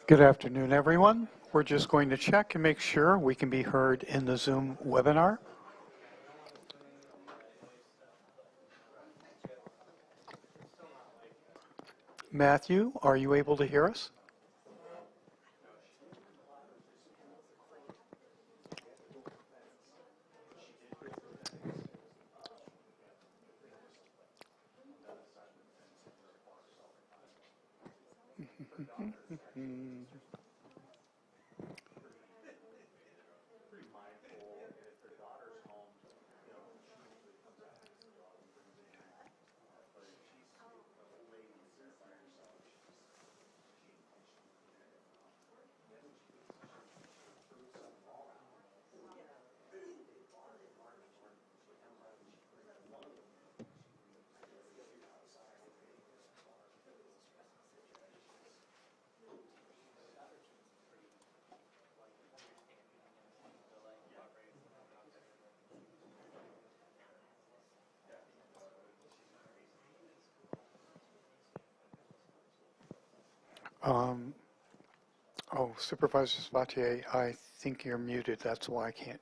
Good afternoon, everyone. We're just going to check and make sure we can be heard in the Zoom webinar. Matthew, are you able to hear us? Supervisor Spatier, I think you're muted. That's why I can't.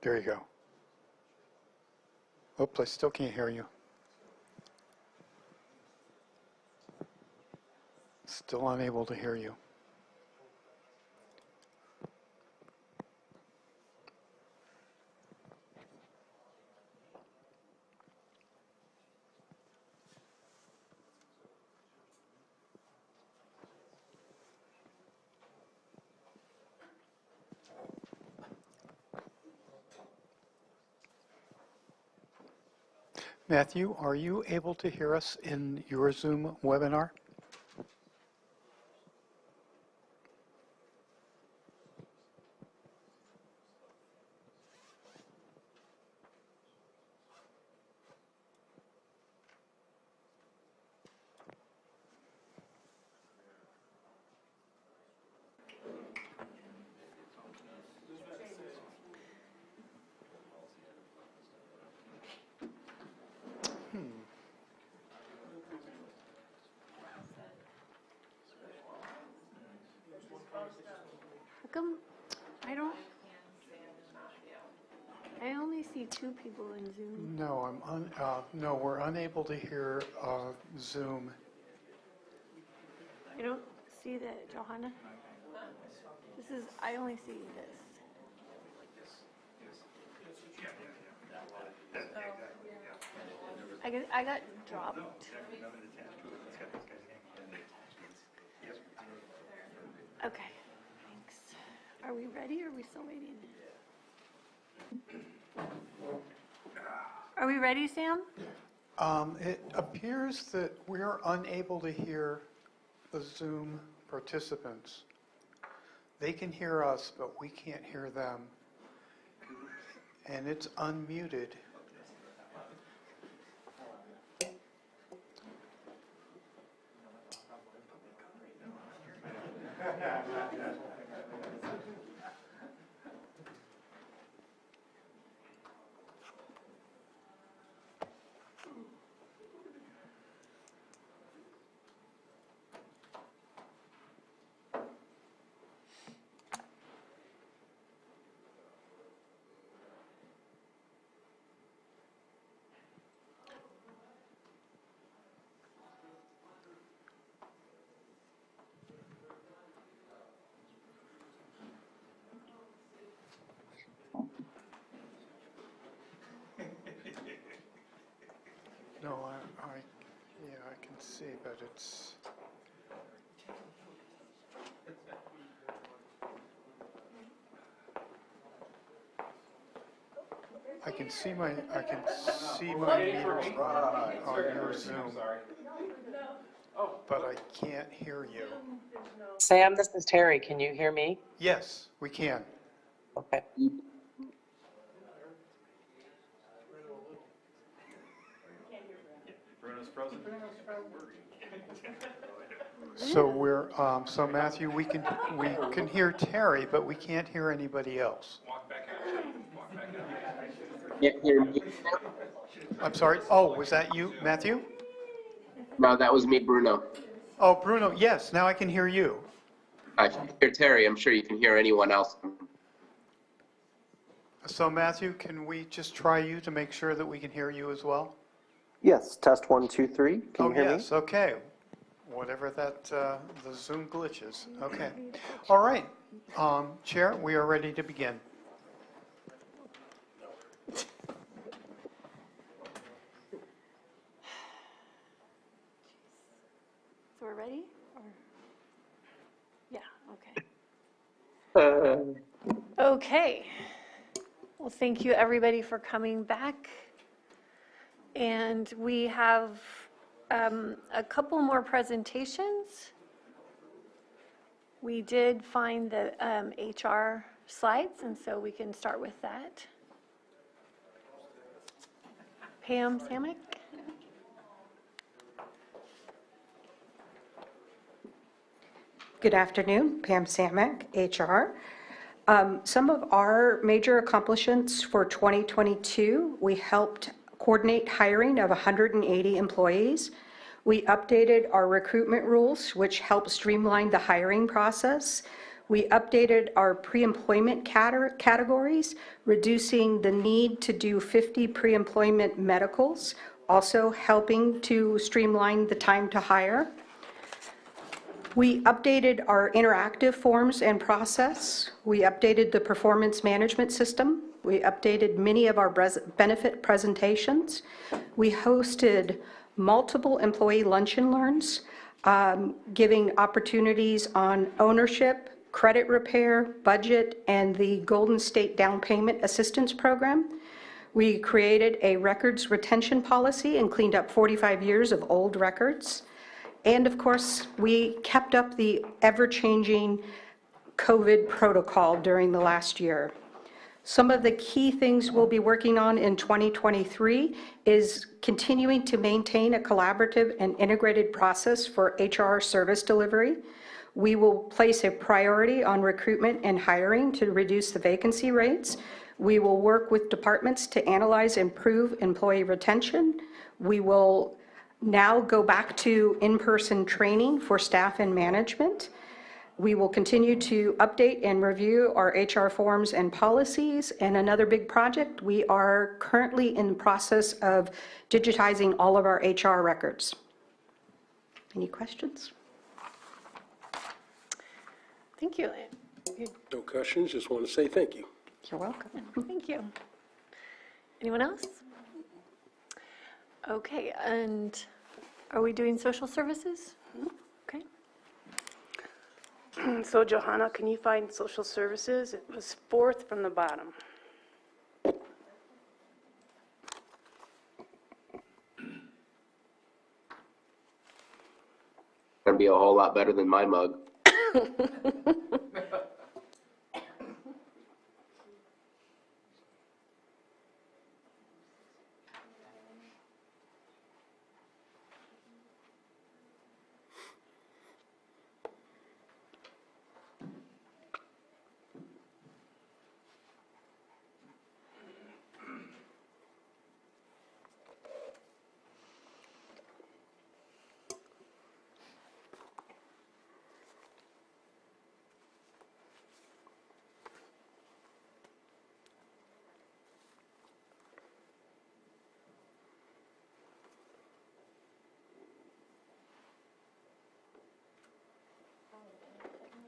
There you go. Oops, I still can't hear you. Still unable to hear you. Matthew, are you able to hear us in your Zoom webinar? How come I only see two people in Zoom. No, no, we're unable to hear Zoom. I don't see that, Johanna. I only see this. I got dropped. Okay, thanks. Are we ready or are we still waiting? Are we ready, Sam? It appears that we're unable to hear the Zoom participants. They can hear us, but we can't hear them. And it's unmuted. No, yeah, I can see, but it's. I can see my meters on your Zoom, but I can't hear you. Sam, this is Terry. Can you hear me? Yes, we can. Okay. So so Matthew, we can hear Terry, but we can't hear anybody else. Can't hear me. I'm sorry. Oh, was that you, Matthew? No, that was me, Bruno. Oh, Bruno, yes, now I can hear you. I can hear Terry. I'm sure you can hear anyone else. So Matthew, can we just try you to make sure that we can hear you as well? Yes, test 1, 2, 3. Can Oh, you hear yes, okay. Whatever that, the Zoom glitch is. Okay. All right. Chair, we are ready to begin. So we're ready? Or... Yeah, okay. Okay. Well, thank you everybody for coming back. And we have a couple more presentations. We did find the HR slides, and so we can start with that. Pam Samick? Good afternoon, Pam Samick, HR. Some of our major accomplishments for 2022, we helped coordinate hiring of 180 employees. We updated our recruitment rules, which helped streamline the hiring process. We updated our pre-employment categories, reducing the need to do 50 pre-employment medicals, also helping to streamline the time to hire. We updated our interactive forms and process. We updated the performance management system. We updated many of our benefit presentations. We hosted multiple employee lunch and learns, giving opportunities on ownership, credit repair, budget, and the Golden State Down Payment Assistance Program. We created a records retention policy and cleaned up 45 years of old records. And of course, we kept up the ever-changing COVID protocol during the last year. Some of the key things we'll be working on in 2023 is continuing to maintain a collaborative and integrated process for HR service delivery. We will place a priority on recruitment and hiring to reduce the vacancy rates. We will work with departments to analyze and improve employee retention. We will now go back to in-person training for staff and management. We will continue to update and review our HR forms and policies. And another big project, we are currently in the process of digitizing all of our HR records. Any questions? Thank you. No questions, just want to say thank you. You're welcome. Thank you. Anyone else? Okay, and are we doing social services? Okay. So Johanna, can you find social services? It was fourth from the bottom. Gonna be a whole lot better than my mug.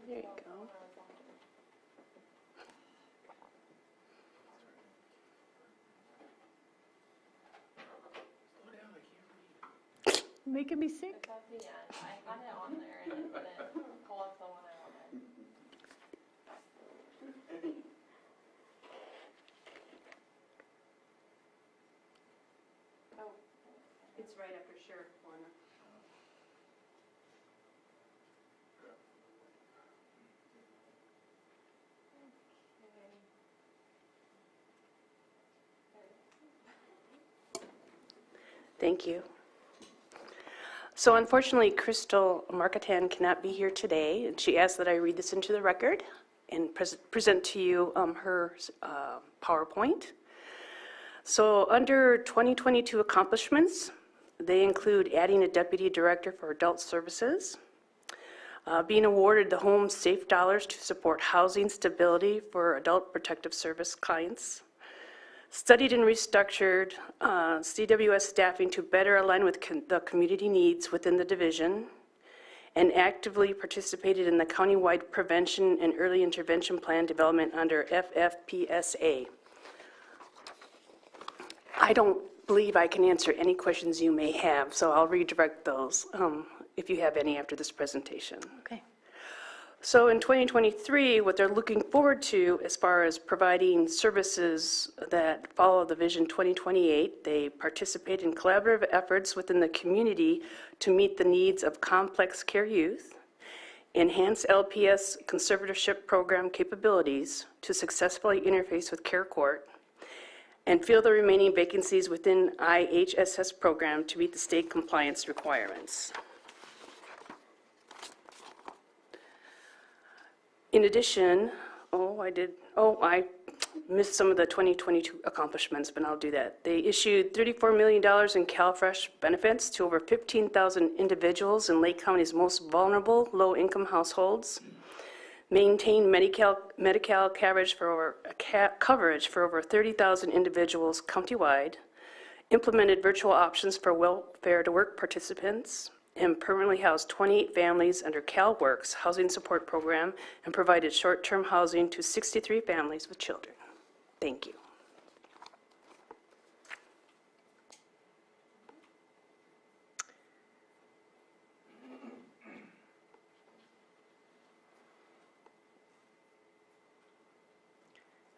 There you go. Making me sick? Yeah, I had it on there and it didn't pull up the one I wanted. Oh, it's right after Sheriff Warner. Thank you. So unfortunately, Crystal Marketan cannot be here today, and she asked that I read this into the record and present to you her PowerPoint. So under 2022 accomplishments, They include adding a deputy director for adult services, being awarded the Home Safe Dollars to support housing stability for adult protective service clients, studied and restructured CWS staffing to better align with the community needs within the division, and actively participated in the countywide prevention and early intervention plan development under FFPSA. I don't believe I can answer any questions you may have, so I'll redirect those if you have any after this presentation. Okay. So in 2023, what they're looking forward to as far as providing services that follow the Vision 2028, they participate in collaborative efforts within the community to meet the needs of complex care youth, enhance LPS conservatorship program capabilities to successfully interface with care court, and fill the remaining vacancies within IHSS program to meet the state compliance requirements. In addition, I missed some of the 2022 accomplishments, but I'll do that. They issued $34 million in CalFresh benefits to over 15,000 individuals in Lake County's most vulnerable low-income households, maintained Medi-Cal coverage for over 30,000 individuals countywide, implemented virtual options for welfare to work participants, and permanently housed 28 families under CalWorks housing support program and provided short-term housing to 63 families with children. Thank you.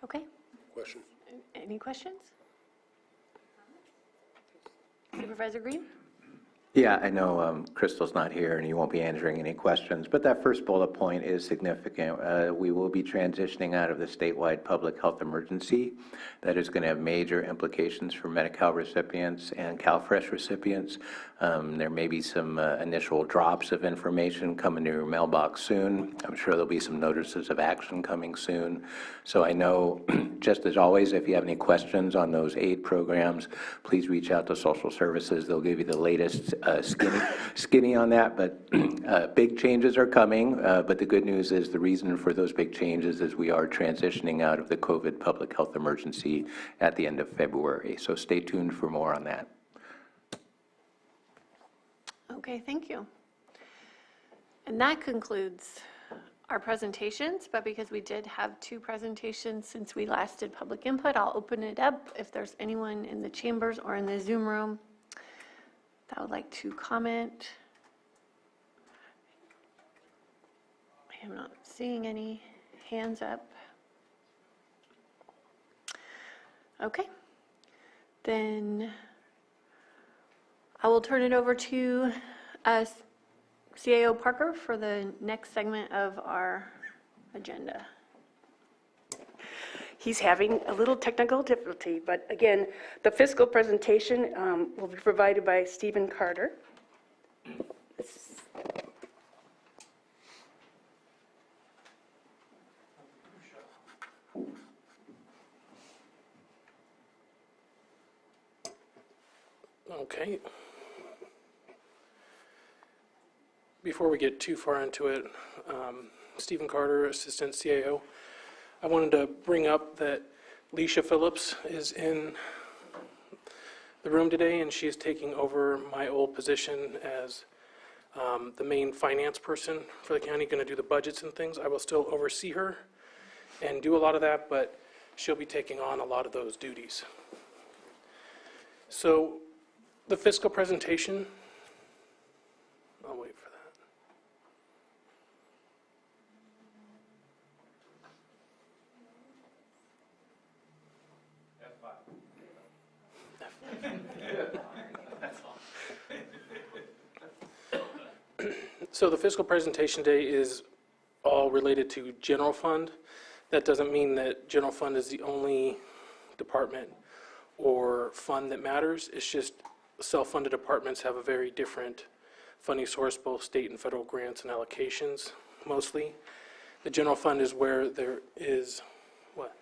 Okay. Question? Any questions? Supervisor Green? Yeah, I know Crystal's not here and you won't be answering any questions, but that first bullet point is significant. We will be transitioning out of the statewide public health emergency. That is going to have major implications for Medi-Cal recipients and CalFresh recipients. There may be some initial drops of information coming to your mailbox soon. I'm sure there'll be some notices of action coming soon. So I know, just as always, if you have any questions on those aid programs, please reach out to social services. They'll give you the latest skinny on that, but big changes are coming. But the good news is the reason for those big changes is we are transitioning out of the COVID public health emergency at the end of February. So stay tuned for more on that. Okay, thank you. And that concludes our presentations, but because we did have 2 presentations since we last did public input, I'll open it up if there's anyone in the chambers or in the Zoom room that would like to comment. I am not seeing any hands up. Okay, then I will turn it over to CAO Parker for the next segment of our agenda. He's having a little technical difficulty, but again, the fiscal presentation will be provided by Stephen Carter. Okay. Before we get too far into it, Stephen Carter, Assistant CAO, I wanted to bring up that Leisha Phillips is in the room today, and she is taking over my old position as the main finance person for the county, going to do the budgets and things. I will still oversee her and do a lot of that, but she'll be taking on a lot of those duties. So the fiscal presentation, I'll wait for that. So the fiscal presentation day is all related to general fund. That doesn't mean that general fund is the only department or fund that matters. It's just self-funded departments have a very different funding source, both state and federal grants and allocations, mostly. The general fund is where there is, what?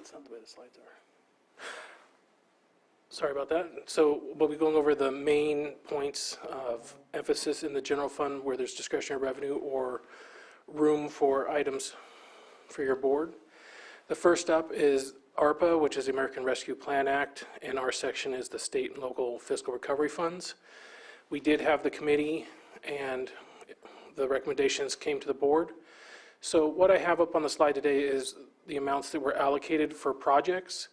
That's not the way the slides are. Sorry about that. So we'll be going over the main points of emphasis in the general fund where there's discretionary revenue or room for items for your board. The first up is ARPA, which is the American Rescue Plan Act, and our section is the state and local fiscal recovery funds. We did have the committee and the recommendations came to the board. So what I have up on the slide today is the amounts that were allocated for projects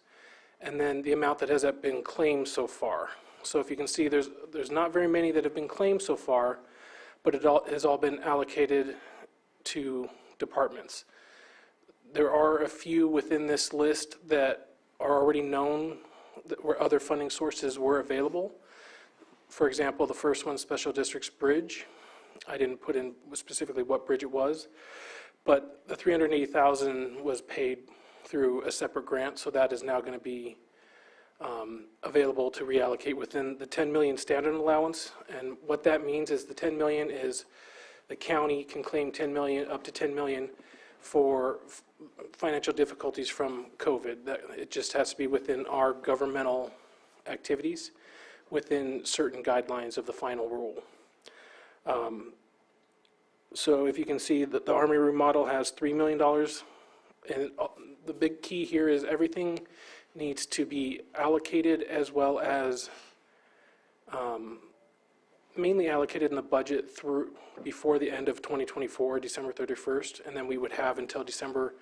and then the amount that has been claimed so far. So if you can see, there's not very many that have been claimed so far, but it has all been allocated to departments. There are a few within this list that are already known where other funding sources were available. For example, the first one, Special Districts Bridge. I didn't put in specifically what bridge it was, but the $380,000 was paid through a separate grant, so that is now going to be available to reallocate within the 10 million standard allowance. And what that means is the 10 million is the county can claim 10 million, up to 10 million for financial difficulties from COVID. It just has to be within our governmental activities within certain guidelines of the final rule. So if you can see that the Army remodel has $3 million, and the big key here is everything needs to be allocated as well as mainly allocated in the budget through before the end of 2024, December 31st, and then we would have until December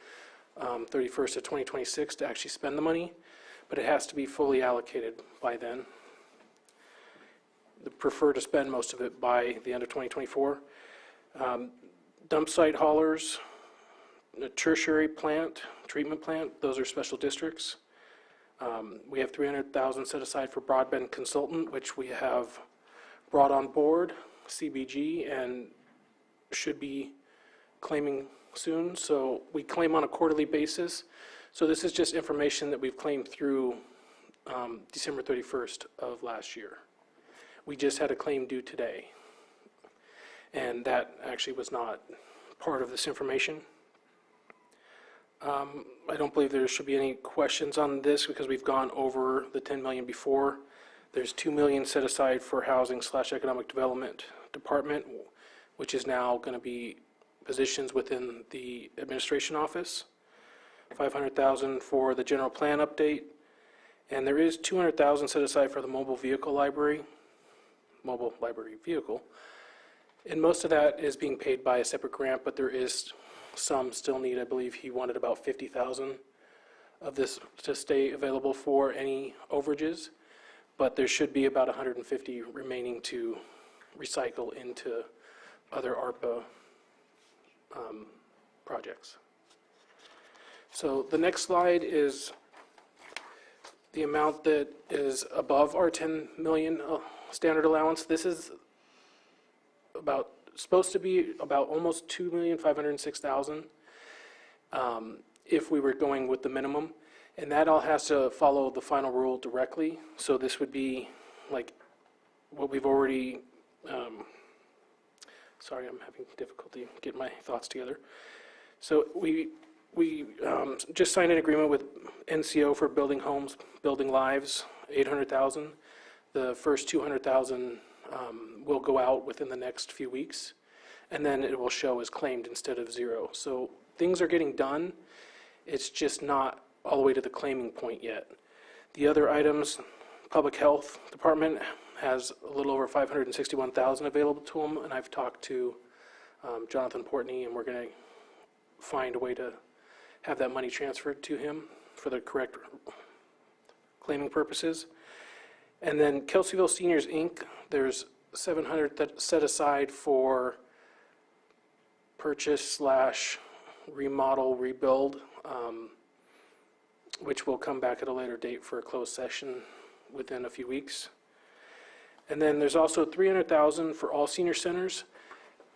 31st of 2026 to actually spend the money, but it has to be fully allocated by then. They prefer to spend most of it by the end of 2024. Dump site haulers, a tertiary plant, treatment plant, those are special districts. We have $300,000 set aside for broadband consultant, which we have brought on board, CBG, and should be claiming soon. So we claim on a quarterly basis. So this is just information that we've claimed through December 31st of last year. We just had a claim due today, and that actually was not part of this information. I don't believe there should be any questions on this because we've gone over the 10 million before. There's 2 million set aside for housing/economic development department, which is now going to be positions within the administration office. 500,000 for the general plan update, and there is 200,000 set aside for the mobile library vehicle, and most of that is being paid by a separate grant, but there is some still need. I believe he wanted about 50,000 of this to stay available for any overages, but there should be about 150 remaining to recycle into other ARPA projects. So the next slide is the amount that is above our 10 million standard allowance. This is supposed to be about almost 2,506,000 if we were going with the minimum, and that all has to follow the final rule directly. So this would be like what we've already, sorry, I'm having difficulty getting my thoughts together. So we just signed an agreement with NCO for building homes, building lives, 800,000. The first 200,000 will go out within the next few weeks, and then it will show as claimed instead of zero. So things are getting done. It's just not all the way to the claiming point yet. The other items, Public Health Department has a little over 561,000 available to them, and I've talked to Jonathan Portney, and we're going to find a way to have that money transferred to him for the correct claiming purposes. And then Kelseyville Seniors Inc., there's 700 that set aside for purchase/remodel, rebuild, which will come back at a later date for a closed session within a few weeks. And then there's also 300,000 for all senior centers,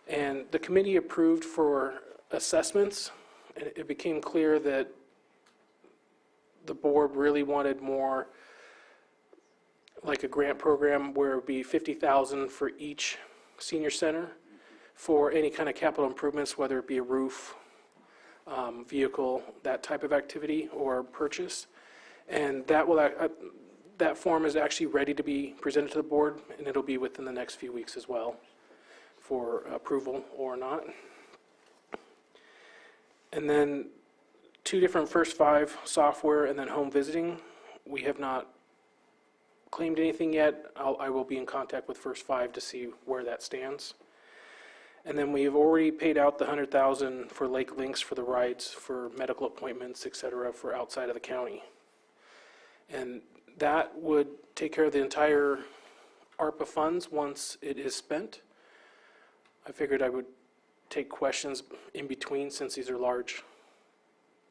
and the committee approved for assessments, and it became clear that the board really wanted more like a grant program where it would be 50,000 for each senior center for any kind of capital improvements, whether it be a roof, vehicle, that type of activity or purchase. And that form is actually ready to be presented to the board, and it'll be within the next few weeks as well for approval or not. And then 2 different First 5 software and then home visiting. We have not claimed anything yet. I will be in contact with First 5 to see where that stands. And then we have already paid out the $100,000 for Lake Links for the rides, for medical appointments, et cetera, for outside of the county. And that would take care of the entire ARPA funds once it is spent. I figured I would take questions in between since these are large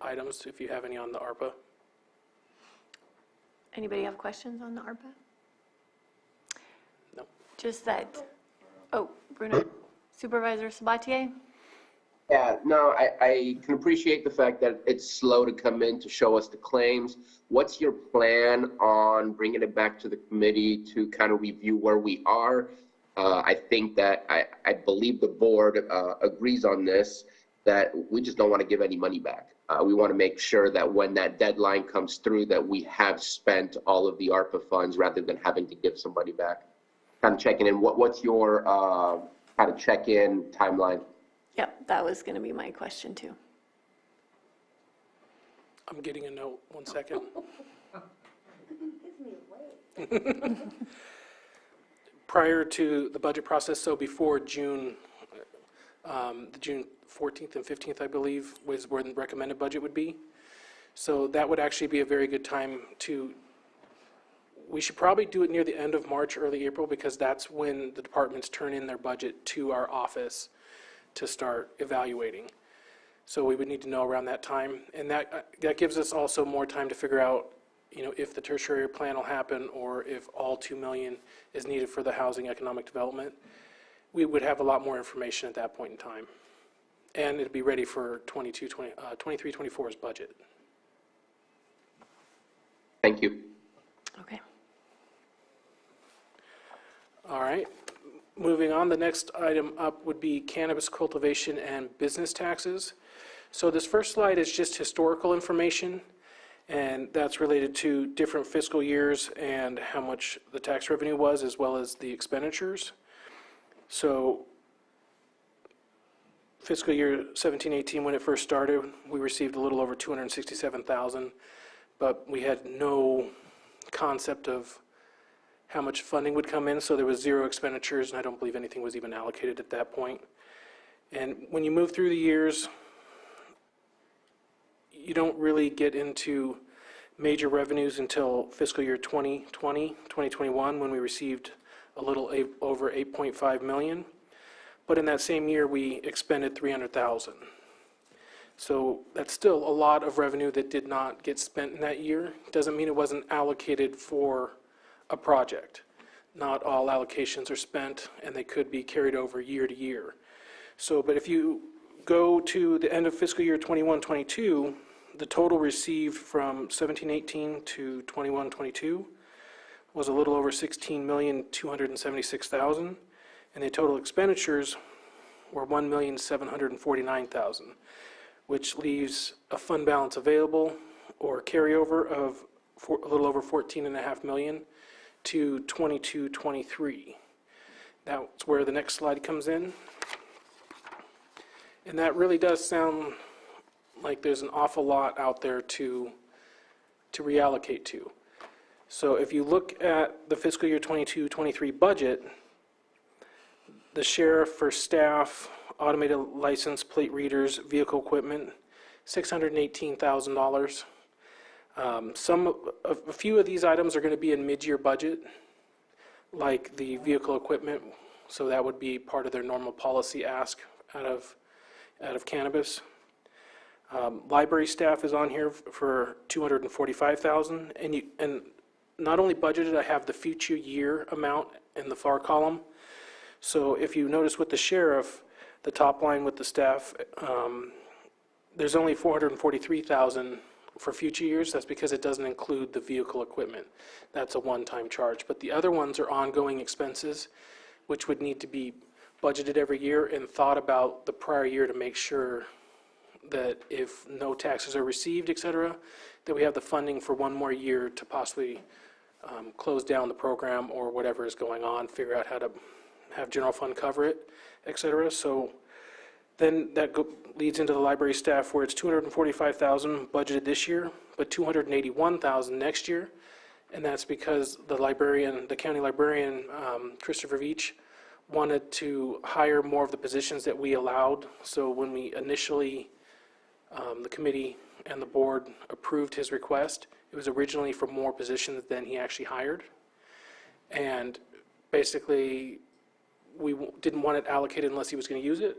items, if you have any on the ARPA. Anybody have questions on the ARPA? No. Just that, oh, Bruno, Supervisor Sabatier? Yeah, no, I can appreciate the fact that it's slow to come in to show us the claims. What's your plan on bringing it back to the committee to kind of review where we are? I think that I believe the board agrees on this, that we just don't want to give any money back. We want to make sure that when that deadline comes through that we have spent all of the ARPA funds rather than having to give some money back. Kind of checking in. What's your kind of check-in timeline? Yep, that was going to be my question too. I'm getting a note, 1 second. Prior to the budget process, so before June, the June 14th and 15th, I believe, was where the recommended budget would be. So that would actually be a very good time to, we should probably do it near the end of March, early April, because that's when the departments turn in their budget to our office to start evaluating. So we would need to know around that time. And that gives us also more time to figure out, you know, if the tertiary plan will happen or if all $2 million is needed for the housing economic development. We would have a lot more information at that point in time. And it'd be ready for 23-24's budget. Thank you. Okay. All right. Moving on, the next item up would be cannabis cultivation and business taxes. So this first slide is just historical information, and that's related to different fiscal years and how much the tax revenue was, as well as the expenditures. So fiscal year 17-18, when it first started, we received a little over $267,000, but we had no concept of how much funding would come in, so there was 0 expenditures, and I don't believe anything was even allocated at that point. And when you move through the years, you don't really get into major revenues until fiscal year 2021, when we received a little over $8.5 million. But in that same year, we expended $300,000. So that's still a lot of revenue that did not get spent in that year. Doesn't mean it wasn't allocated for a project. Not all allocations are spent, and they could be carried over year to year. So, but if you go to the end of fiscal year 21-22, the total received from 17-18 to 21-22 was a little over $16,276,000, and the total expenditures were $1,749,000, which leaves a fund balance available or carryover of a little over $14.5 million to 22-23. That's where the next slide comes in. And that really does sound like there's an awful lot out there to reallocate to. So if you look at the fiscal year 22-23 budget, the sheriff for staff, automated license plate readers, vehicle equipment, $618,000. A few of these items are going to be in mid-year budget, like the vehicle equipment, so that would be part of their normal policy ask out of cannabis. Library staff is on here for $245,000, and not only budgeted, I have the future year amount in the far column. So if you notice with the sheriff, the top line with the staff, there's only $443,000 for future years. That's because it doesn't include the vehicle equipment. That's a one-time charge. But the other ones are ongoing expenses, which would need to be budgeted every year and thought about the prior year to make sure that if no taxes are received, et cetera, that we have the funding for one more year to possibly close down the program or whatever is going on, figure out how to have general fund cover it, et cetera. So then that leads into the library staff where it's $245,000 budgeted this year, but $281,000 next year. And that's because the county librarian, Christopher Veach, wanted to hire more of the positions that we allowed. So when we initially, the committee and the board approved his request, it was originally for more positions than he actually hired. And basically, we didn't want it allocated unless he was going to use it.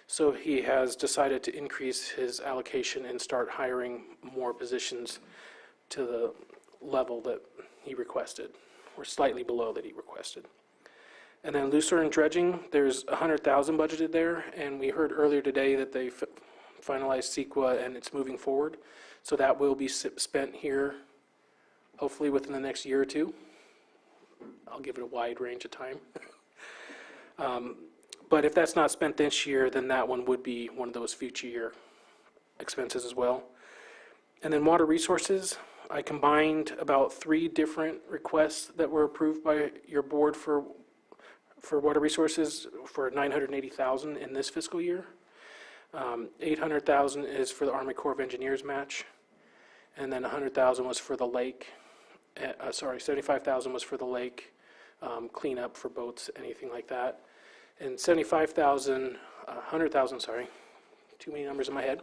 So he has decided to increase his allocation and start hiring more positions to the level that he requested, or slightly below that he requested. And then looser and dredging, there's $100,000 budgeted there, and we heard earlier today that they finalized CEQA and it's moving forward. So that will be spent here, hopefully within the next year or two. I'll give it a wide range of time. But if that's not spent this year, then that one would be one of those future year expenses as well. And then water resources, I combined about 3 different requests that were approved by your board for water resources for $980,000 in this fiscal year. $800,000 is for the Army Corps of Engineers match, and then $100,000 was for the lake. $75,000 was for the lake cleanup for boats, anything like that. And $100,000, sorry, too many numbers in my head.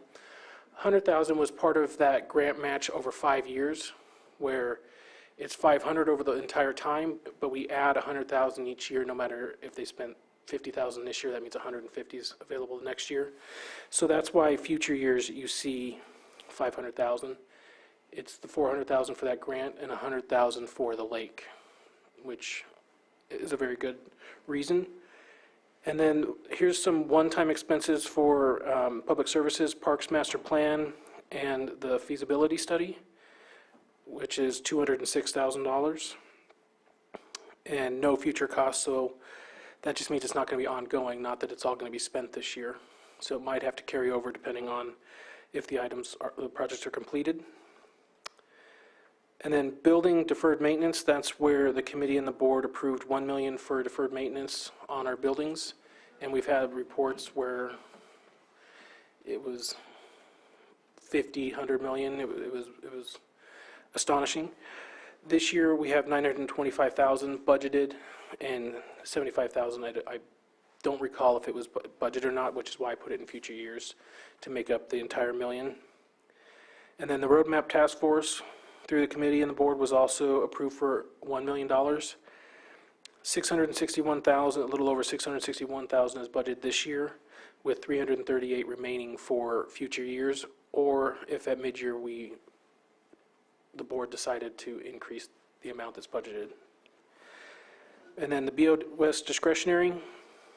$100,000 was part of that grant match over 5 years, where it's $500 over the entire time, but we add $100,000 each year, no matter if they spent $50,000 this year, that means $150,000 is available next year. So that's why future years you see $500,000. It's the $400,000 for that grant and $100,000 for the lake, which is a very good reason. And then here's some one-time expenses for public services, Parks Master Plan, and the feasibility study, which is $206,000, and no future costs. So that just means it's not going to be ongoing, not that it's all going to be spent this year. So it might have to carry over depending on if the projects are completed. And then building deferred maintenance, that's where the committee and the board approved $1 million for deferred maintenance on our buildings. And we've had reports where it was 50, 100 million. It was astonishing. This year we have $925,000 budgeted and $75,000. I don't recall if it was budgeted or not, which is why I put it in future years to make up the entire million. And then the roadmap task force through the committee and the board was also approved for $1 million. $661,000, a little over $661,000 is budgeted this year, with $338,000 remaining for future years, or if at mid-year the board decided to increase the amount that's budgeted. And then the BOS discretionary,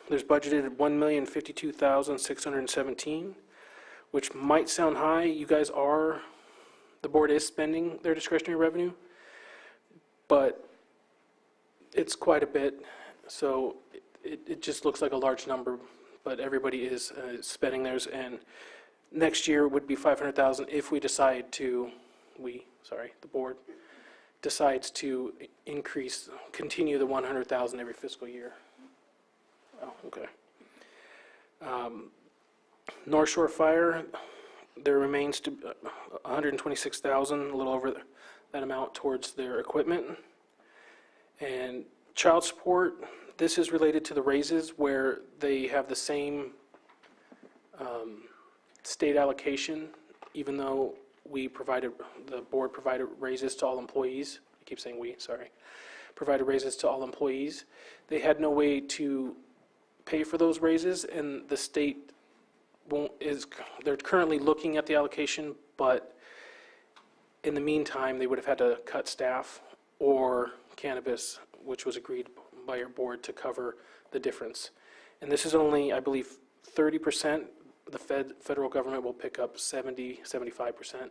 there's budgeted $1,052,617, which might sound high. You guys the board is spending their discretionary revenue, but it's quite a bit, so it just looks like a large number, but everybody is spending theirs, and next year would be $500,000 if we decide to, the board decides to continue the $100,000 every fiscal year. Oh, okay. North Shore Fire, there remains to $126,000, a little over that amount towards their equipment. And child support, this is related to the raises where they have the same state allocation, even though the board provided raises to all employees. I keep saying we, sorry. Provided raises to all employees. They had no way to pay for those raises, and the state they're currently looking at the allocation, but in the meantime, they would have had to cut staff or cannabis, which was agreed by your board to cover the difference. And this is only, I believe, 30%. The federal government will pick up 75%.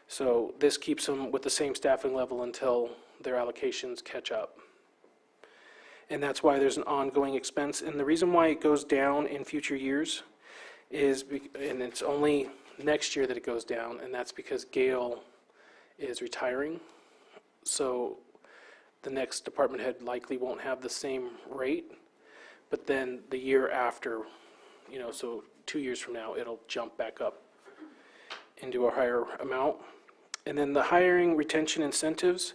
So this keeps them with the same staffing level until their allocations catch up. And that's why there's an ongoing expense. And the reason why it goes down in future years is, and it's only next year that it goes down, and that's because Gail is retiring. So the next department head likely won't have the same rate, but then the year after, so 2 years from now, it'll jump back up into a higher amount. And then the hiring retention incentives,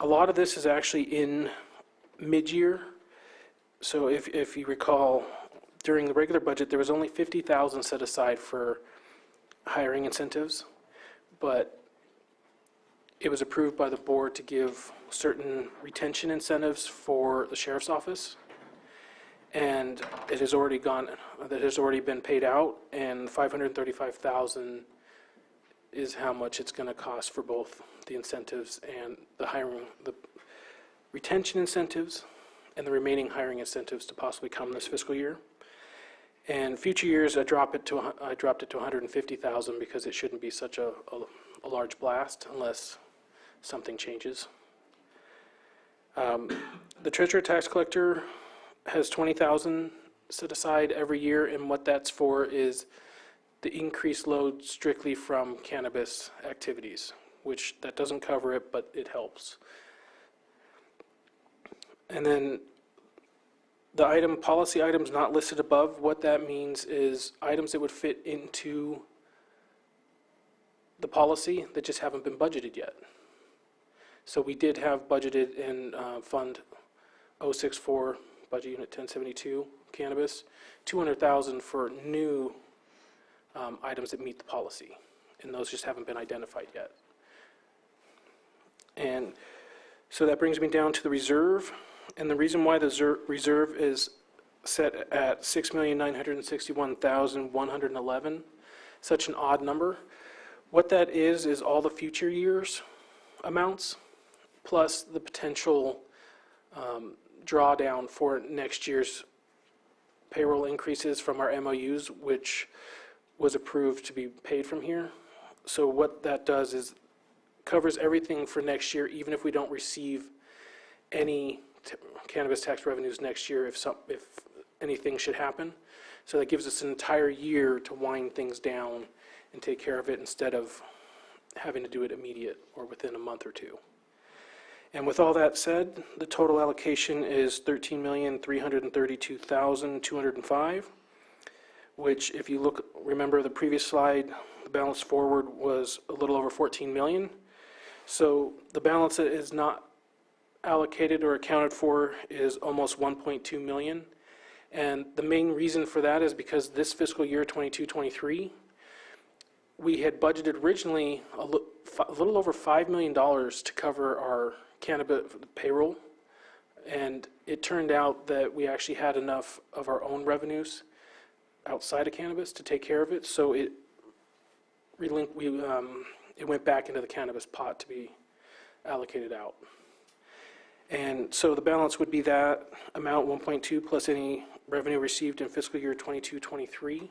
a lot of this is actually in mid-year. So if you recall, during the regular budget, there was only $50,000 set aside for hiring incentives, but it was approved by the board to give certain retention incentives for the sheriff's office. And it has already been paid out, and $535,000 is how much it's going to cost for both the incentives and the retention incentives and the remaining hiring incentives to possibly come this fiscal year. And future years, I dropped it to $150,000 because it shouldn't be such a large blast unless something changes. The treasurer tax collector has $20,000 set aside every year, and what that's for is the increased load strictly from cannabis activities, which that doesn't cover it, but it helps. And then the policy items not listed above, what that means is items that would fit into the policy that just haven't been budgeted yet. So we did have budgeted in Fund 064, Budget Unit 1072, cannabis, $200,000 for new items that meet the policy, and those just haven't been identified yet. And so that brings me down to the reserve, and the reason why the reserve is set at $6,961,111, such an odd number. What that is all the future years amounts, plus the potential drawdown for next year's payroll increases from our MOUs, which was approved to be paid from here. So what that does is covers everything for next year, even if we don't receive any cannabis tax revenues next year, if anything should happen. So that gives us an entire year to wind things down and take care of it instead of having to do it immediate or within a month or two. And with all that said, the total allocation is $13,332,205, which if you remember the previous slide, the balance forward was a little over $14 million. So the balance that is not allocated or accounted for is almost $1.2 million. And the main reason for that is because this fiscal year 22-23, we had budgeted originally a little over $5 million to cover our cannabis payroll, and it turned out that we actually had enough of our own revenues outside of cannabis to take care of it, so it went back into the cannabis pot to be allocated out. And so the balance would be that amount, 1.2, plus any revenue received in fiscal year 22-23.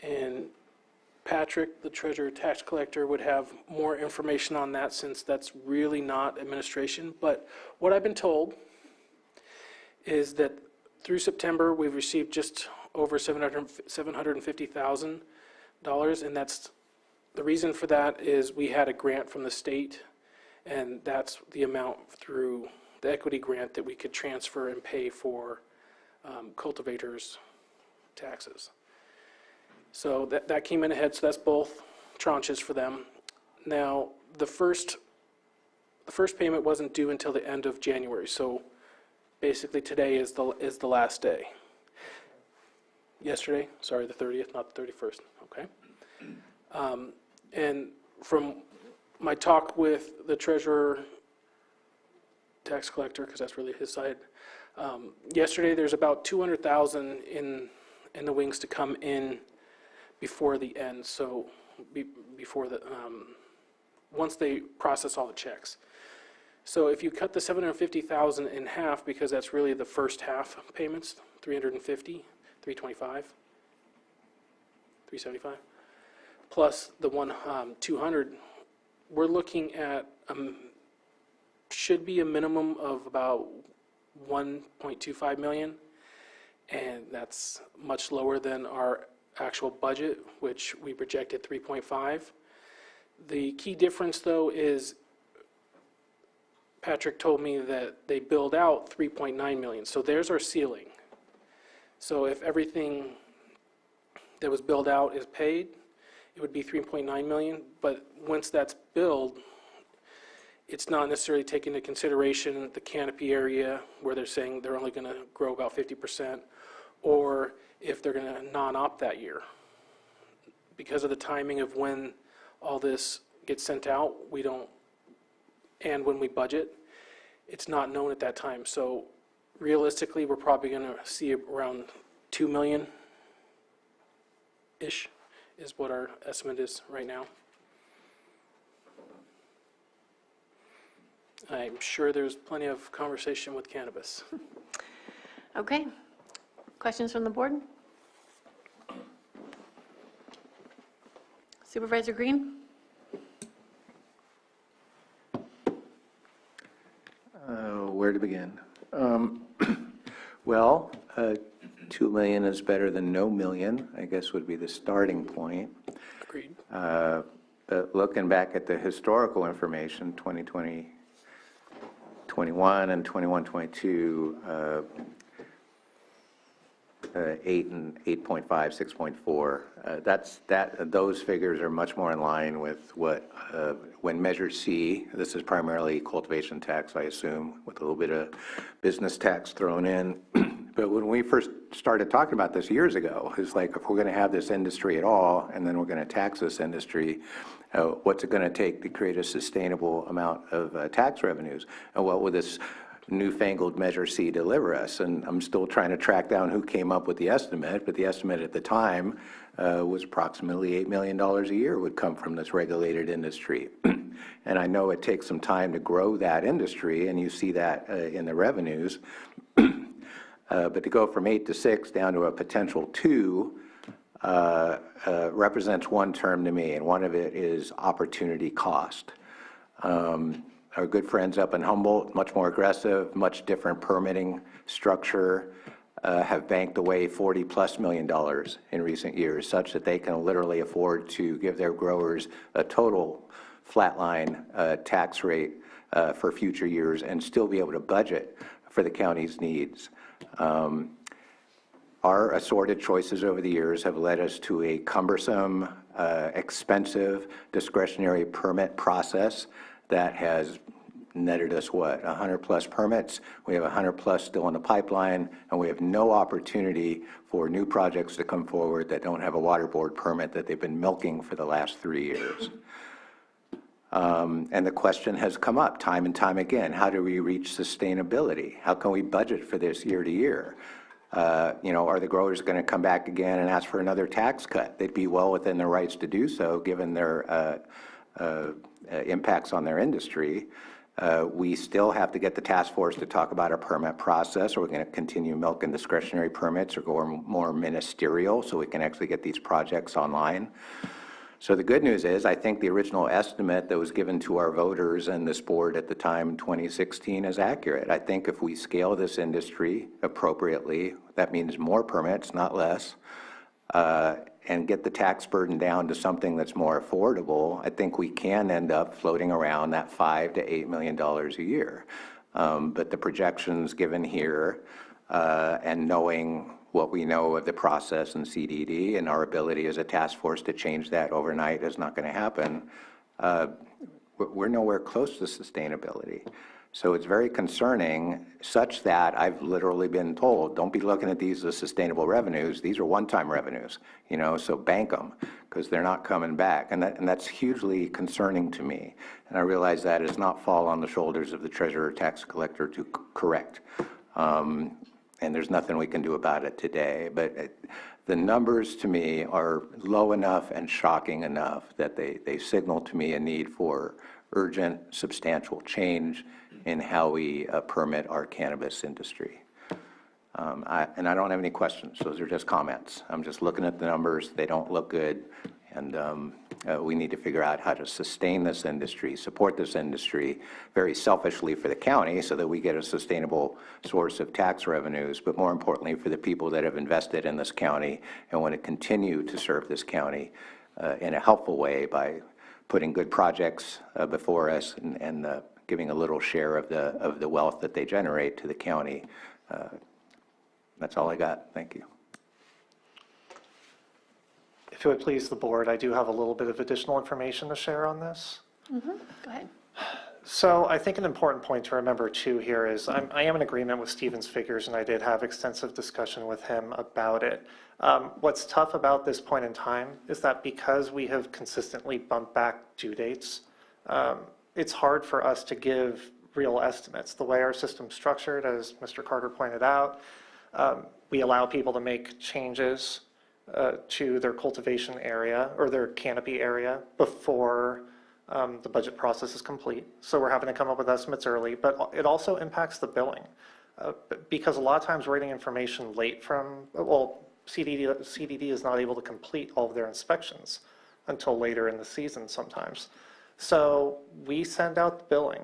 And Patrick, the treasurer tax collector, would have more information on that since that's really not administration. But what I've been told is that through September, we've received just over $750,000, and that's the reason for that is we had a grant from the state, and that's the amount through the equity grant that we could transfer and pay for cultivators' taxes. So that came in ahead, so that's both tranches for them. Now, the first payment wasn't due until the end of January, so basically today is the last day. Yesterday, sorry, the 30th, not the 31st, okay? And from my talk with the treasurer, tax collector, because that's really his side, yesterday there's about $200,000 in the wings to come in before the end, so before the once they process all the checks. So if you cut the $750,000 in half, because that's really the first half payments, $350, $325, $375, plus the $200, we're looking at should be a minimum of about $1.25 million, and that's much lower than our actual budget, which we projected 3.5. The key difference, though, is Patrick told me that they billed out 3.9 million, so there's our ceiling. So if everything that was billed out is paid, it would be 3.9 million, but once that's billed, it's not necessarily taking into consideration the canopy area where they're saying they're only going to grow about 50%, or if they're going to non-op that year. Because of the timing of when all this gets sent out, we don't, and when we budget, it's not known at that time. So realistically, we're probably going to see around 2 million-ish is what our estimate is right now. I'm sure there's plenty of conversation with cannabis. Okay. Questions from the board? Supervisor Green? Where to begin? Well, 2 million is better than no million, I guess would be the starting point. Agreed. But looking back at the historical information, 2020, 21 and 21, 22, 8 and 8.5, 6.4. Those figures are much more in line with what, when Measure C, this is primarily cultivation tax, I assume, with a little bit of business tax thrown in. But when we first started talking about this years ago, it's like, if we're going to have this industry at all, and then we're going to tax this industry, what's it going to take to create a sustainable amount of tax revenues? And what would this newfangled Measure C deliver us? And I'm still trying to track down who came up with the estimate, but the estimate at the time was approximately $8 million a year would come from this regulated industry. And I know it takes some time to grow that industry, and you see that in the revenues. But to go from 8 to 6 down to a potential 2 represents one term to me, and one of it is opportunity cost. Our good friends up in Humboldt, much more aggressive, much different permitting structure, have banked away $40+ million in recent years, such that they can literally afford to give their growers a total flatline tax rate for future years and still be able to budget for the county's needs. Our assorted choices over the years have led us to a cumbersome, expensive discretionary permit process that has netted us, what, 100+ permits? We have 100+ still in the pipeline, and we have no opportunity for new projects to come forward that don't have a water board permit that they've been milking for the last 3 years. And the question has come up time and time again: how do we reach sustainability? How can we budget for this year to year? Are the growers going to come back again and ask for another tax cut? They'd be well within their rights to do so, given their impacts on their industry. We still have to get the task force to talk about our permit process. Are we going to continue milking discretionary permits or go more ministerial so we can actually get these projects online? So the good news is, I think the original estimate that was given to our voters and this board at the time in 2016 is accurate. I think if we scale this industry appropriately, that means more permits, not less, and get the tax burden down to something that's more affordable, I think we can end up floating around that $5 to $8 million a year. But the projections given here and knowing what we know of the process in CDD and our ability as a task force to change that overnight is not going to happen. We're nowhere close to sustainability. So it's very concerning, such that I've literally been told, don't be looking at these as sustainable revenues. These are one-time revenues, so bank them, because they're not coming back. And that's hugely concerning to me. And I realize that does not fall on the shoulders of the treasurer or tax collector to correct. And there's nothing we can do about it today. But the numbers to me are low enough and shocking enough that they signal to me a need for urgent, substantial change in how we permit our cannabis industry. And I don't have any questions. Those are just comments. I'm just looking at the numbers. They don't look good. And We need to figure out how to sustain this industry, support this industry very selfishly for the county so that we get a sustainable source of tax revenues, but more importantly for the people that have invested in this county and want to continue to serve this county in a helpful way by putting good projects before us and giving a little share of the wealth that they generate to the county. That's all I got. Thank you. If it would please the board, I do have a little bit of additional information to share on this. Go ahead. So I think an important point to remember too here is I am in agreement with Stephen's figures, and I did have extensive discussion with him about it. What's tough about this point in time is that because we have consistently bumped back due dates, it's hard for us to give real estimates. The way our system's structured, as Mr. Carter pointed out, we allow people to make changes to their cultivation area or their canopy area before the budget process is complete. So we're having to come up with estimates early, but it also impacts the billing because a lot of times we're getting information late from, well, CDD is not able to complete all of their inspections until later in the season sometimes. So we send out the billing,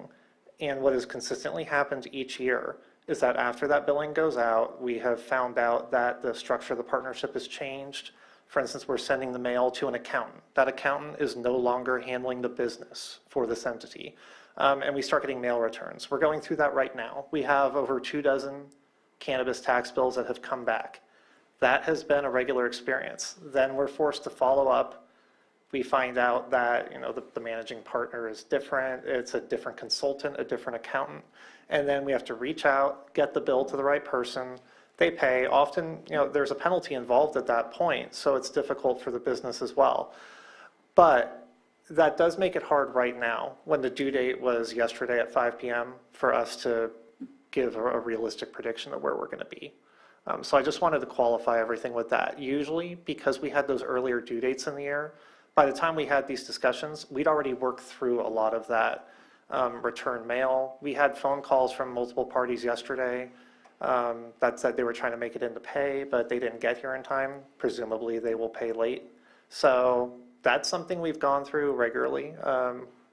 and what has consistently happened each year is that after that billing goes out, we have found out that the structure of the partnership has changed. For instance, we're sending the mail to an accountant. That accountant is no longer handling the business for this entity. And we start getting mail returns. We're going through that right now. We have over 24 cannabis tax bills that have come back. That has been a regular experience. Then we're forced to follow up. We find out that the managing partner is different. It's a different consultant, a different accountant. And then we have to reach out, get the bill to the right person. They pay. Often, there's a penalty involved at that point, so it's difficult for the business as well. But that does make it hard right now when the due date was yesterday at 5 p.m. for us to give a realistic prediction of where we're going to be. So I just wanted to qualify everything with that. Usually, because we had those earlier due dates in the year, by the time we had these discussions, we'd already worked through a lot of that return mail. We had phone calls from multiple parties yesterday that said they were trying to make it into pay, but they didn't get here in time. Presumably, they will pay late. So that's something we've gone through regularly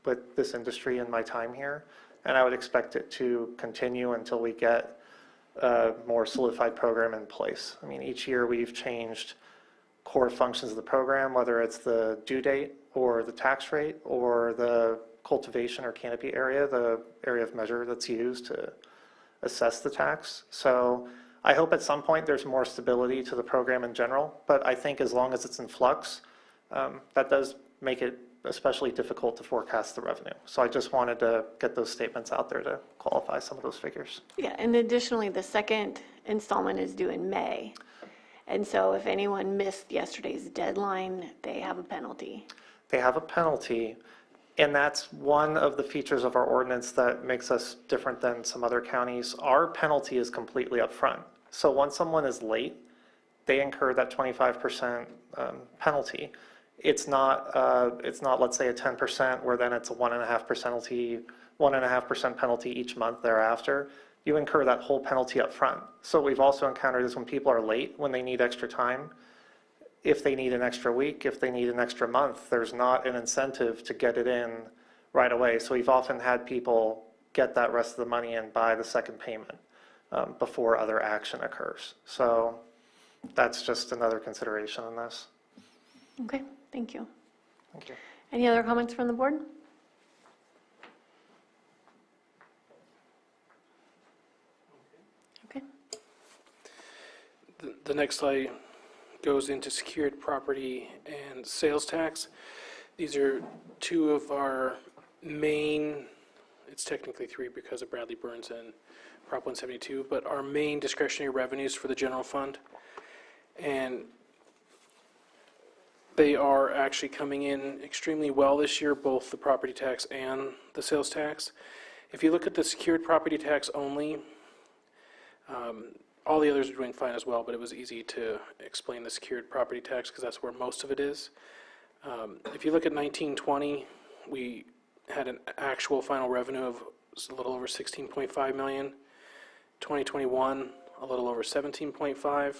with this industry in my time here, and I would expect it to continue until we get a more solidified program in place. I mean, each year we've changed core functions of the program, whether it's the due date or the tax rate or the cultivation or canopy area, the area of measure that's used to assess the tax. So I hope at some point there's more stability to the program in general, but I think as long as it's in flux, that does make it especially difficult to forecast the revenue. So I just wanted to get those statements out there to qualify some of those figures. Yeah, and additionally, the second installment is due in May. And so if anyone missed yesterday's deadline, they have a penalty. They have a penalty, and that's one of the features of our ordinance that makes us different than some other counties. Our penalty is completely upfront. So once someone is late, they incur that 25% penalty. It's not, let's say, a 10% where then it's a 1.5% penalty each month thereafter. You incur that whole penalty up front. So what we've also encountered is when people are late, when they need extra time, if they need an extra week, if they need an extra month, there's not an incentive to get it in right away. So we've often had people get that rest of the money in by the second payment before other action occurs. So that's just another consideration in this. Okay, thank you. Thank you. Any other comments from the board? Okay. The next slide goes into secured property and sales tax. These are two of our main, it's technically three because of Bradley Burns and Prop 172, but our main discretionary revenues for the general fund. And they are actually coming in extremely well this year, both the property tax and the sales tax. If you look at the secured property tax only, all the others are doing fine as well, but it was easy to explain the secured property tax because that's where most of it is. If you look at 1920, we had an actual final revenue of a little over 16.5 million. 2021, a little over 17.5,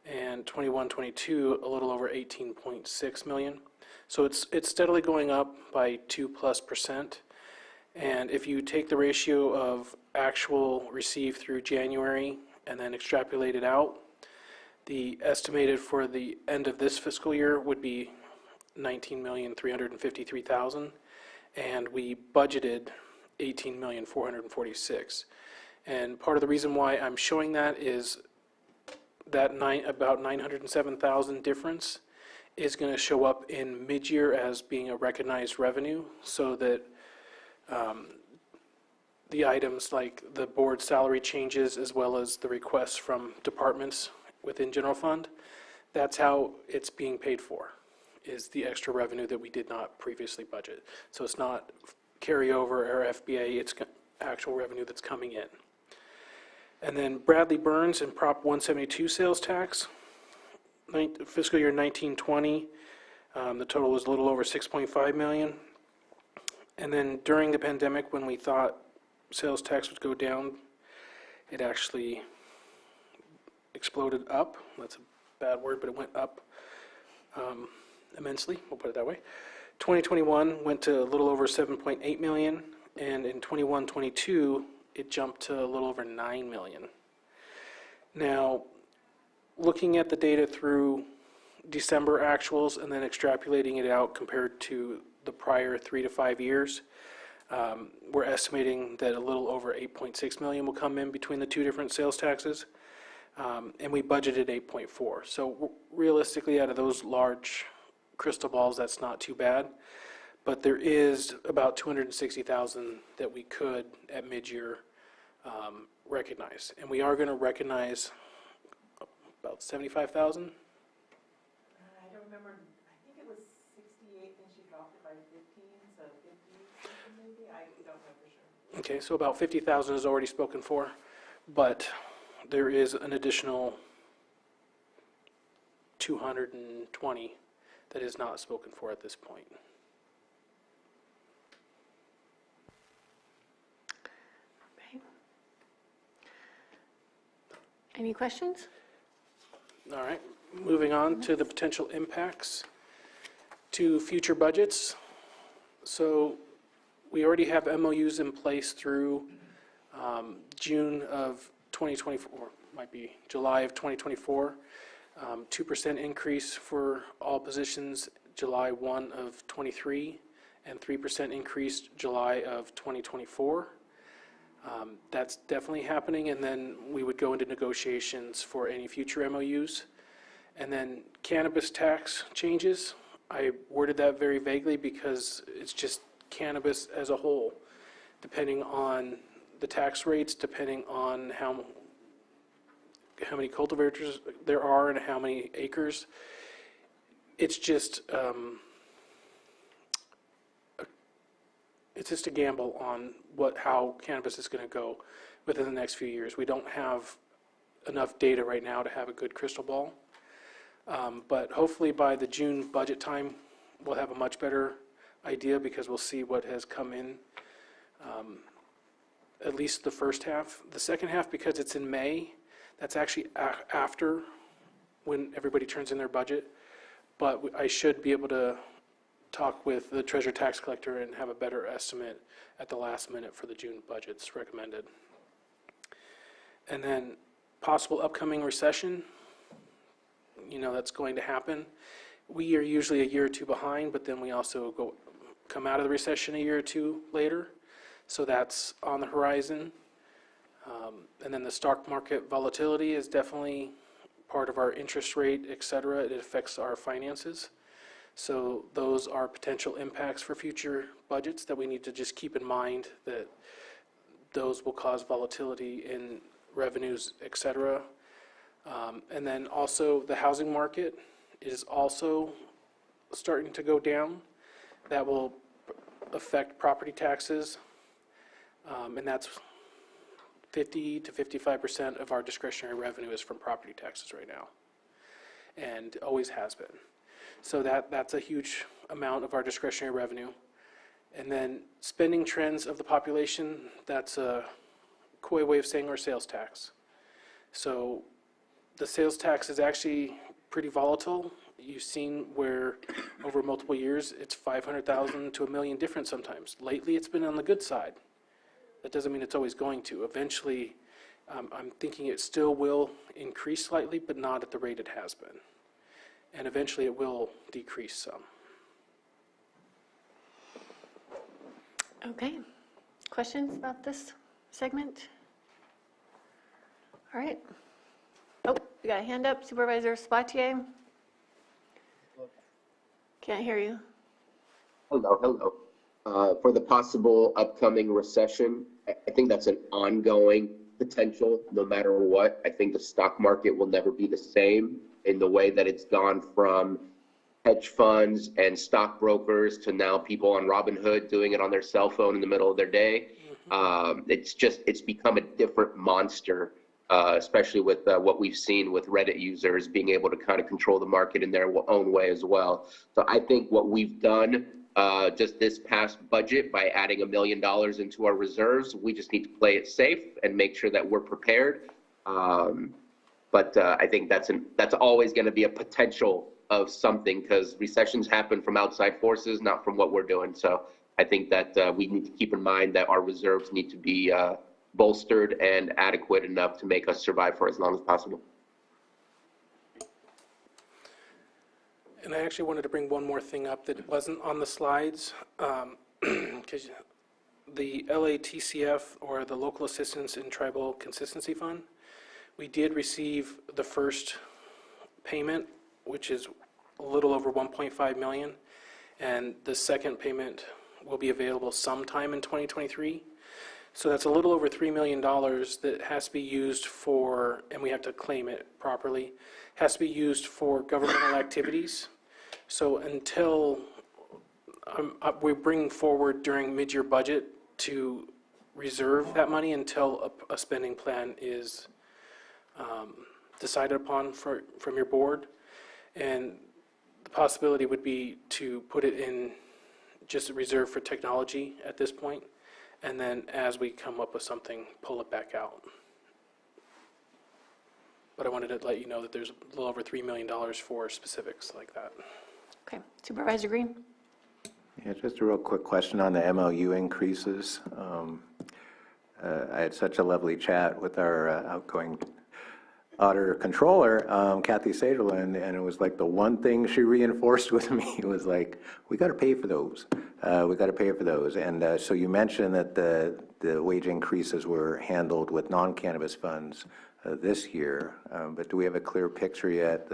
and 21-22, a little over 18.6 million. So it's steadily going up by 2+%. And if you take the ratio of actual received through January and then extrapolate it out, the estimated for the end of this fiscal year would be 19,353,000, and we budgeted 18,446,000. And part of the reason why I'm showing that is that about 907,000 difference is going to show up in mid-year as being a recognized revenue, so that the items like the board salary changes as well as the requests from departments within general fund, that's how it's being paid for, is the extra revenue that we did not previously budget. So it's not carryover or FBA, it's actual revenue that's coming in. And then Bradley Burns and Prop 172 sales tax, fiscal year 1920, the total was a little over 6.5 million. And then during the pandemic, when we thought sales tax would go down, it actually exploded up. That's a bad word, but it went up immensely, we'll put it that way. 2021 went to a little over 7.8 million, and in 21-22, it jumped to a little over 9 million. Now, looking at the data through December actuals and then extrapolating it out compared to the prior 3 to 5 years, we're estimating that a little over 8.6 million will come in between the two different sales taxes, and we budgeted 8.4. So realistically, out of those large crystal balls, that's not too bad, but there is about 260,000 that we could at mid-year recognize, and we are going to recognize about 75,000. I don't remember, I think it was 68, and she dropped it by 15, so 50 maybe, I don't know for sure. Okay, so about 50,000 is already spoken for, but there is an additional 220 that is not spoken for at this point. Okay. Any questions? All right, moving on to the potential impacts to future budgets. So we already have MOUs in place through June of 2024, might be July of 2024. 2% increase for all positions July 1 of 23, and 3% increase July of 2024. That's definitely happening, and then we would go into negotiations for any future MOUs. And then cannabis tax changes, I worded that very vaguely because it's just cannabis as a whole, depending on the tax rates, depending on how many cultivators there are and how many acres. It's just a gamble on how cannabis is going to go within the next few years. We don't have enough data right now to have a good crystal ball, but hopefully by the June budget time, we'll have a much better idea because we'll see what has come in, at least the first half. The second half, because it's in May, that's actually after when everybody turns in their budget, but I should be able to talk with the treasurer tax collector and have a better estimate at the last minute for the June budgets recommended. And then possible upcoming recession, that's going to happen. We are usually a year or two behind, but then we also come out of the recession a year or two later, so that's on the horizon. And then the stock market volatility is definitely part of our interest rate, et cetera. It affects our finances. So those are potential impacts for future budgets that we need to just keep in mind, that those will cause volatility in revenues, et cetera. And then also the housing market is also starting to go down. That will affect property taxes, and that's 50 to 55% of our discretionary revenue is from property taxes right now, and always has been. So that's a huge amount of our discretionary revenue. And then spending trends of the population, that's a coy way of saying our sales tax. So the sales tax is actually pretty volatile. You've seen where over multiple years, it's 500,000 to $1 million different sometimes. Lately, it's been on the good side. That doesn't mean it's always going to. Eventually, I'm thinking it still will increase slightly, but not at the rate it has been. And eventually, it will decrease some. Okay. Questions about this segment? All right. Oh, we got a hand up. Supervisor Spatier? Can't hear you. Hello, hello. For the possible upcoming recession, I think that's an ongoing potential no matter what. I think the stock market will never be the same in the way that it's gone from hedge funds and stockbrokers to now people on Robinhood doing it on their cell phone in the middle of their day. It's become a different monster, especially with what we've seen with Reddit users being able to kind of control the market in their own way as well. So I think what we've done just this past budget by adding $1 million into our reserves, we just need to play it safe and make sure that we're prepared. But I think that's always going to be a potential of something, because recessions happen from outside forces, not from what we're doing. So I think that we need to keep in mind that our reserves need to be bolstered and adequate enough to make us survive for as long as possible. And I actually wanted to bring one more thing up that wasn't on the slides, because the LATCF, or the Local Assistance in Tribal Consistency Fund, we did receive the first payment, which is a little over 1.5 million, and the second payment will be available sometime in 2023. So that's a little over $3 million that has to be used for, and we have to claim it properly, has to be used for governmental activities. So until we bring forward during mid-year budget to reserve that money until a spending plan is decided upon from your board. And the possibility would be to put it in just a reserve for technology at this point, and then as we come up with something, pull it back out. But I wanted to let you know that there's a little over $3 million for specifics like that. Okay. Supervisor Green? Yeah, just a real quick question on the MOU increases. I had such a lovely chat with our outgoing auditor controller, Kathy Saderlin, and it was like the one thing she reinforced with me was like, we got to pay for those. We got to pay for those. And so you mentioned that the wage increases were handled with non-cannabis funds this year, but do we have a clear picture yet?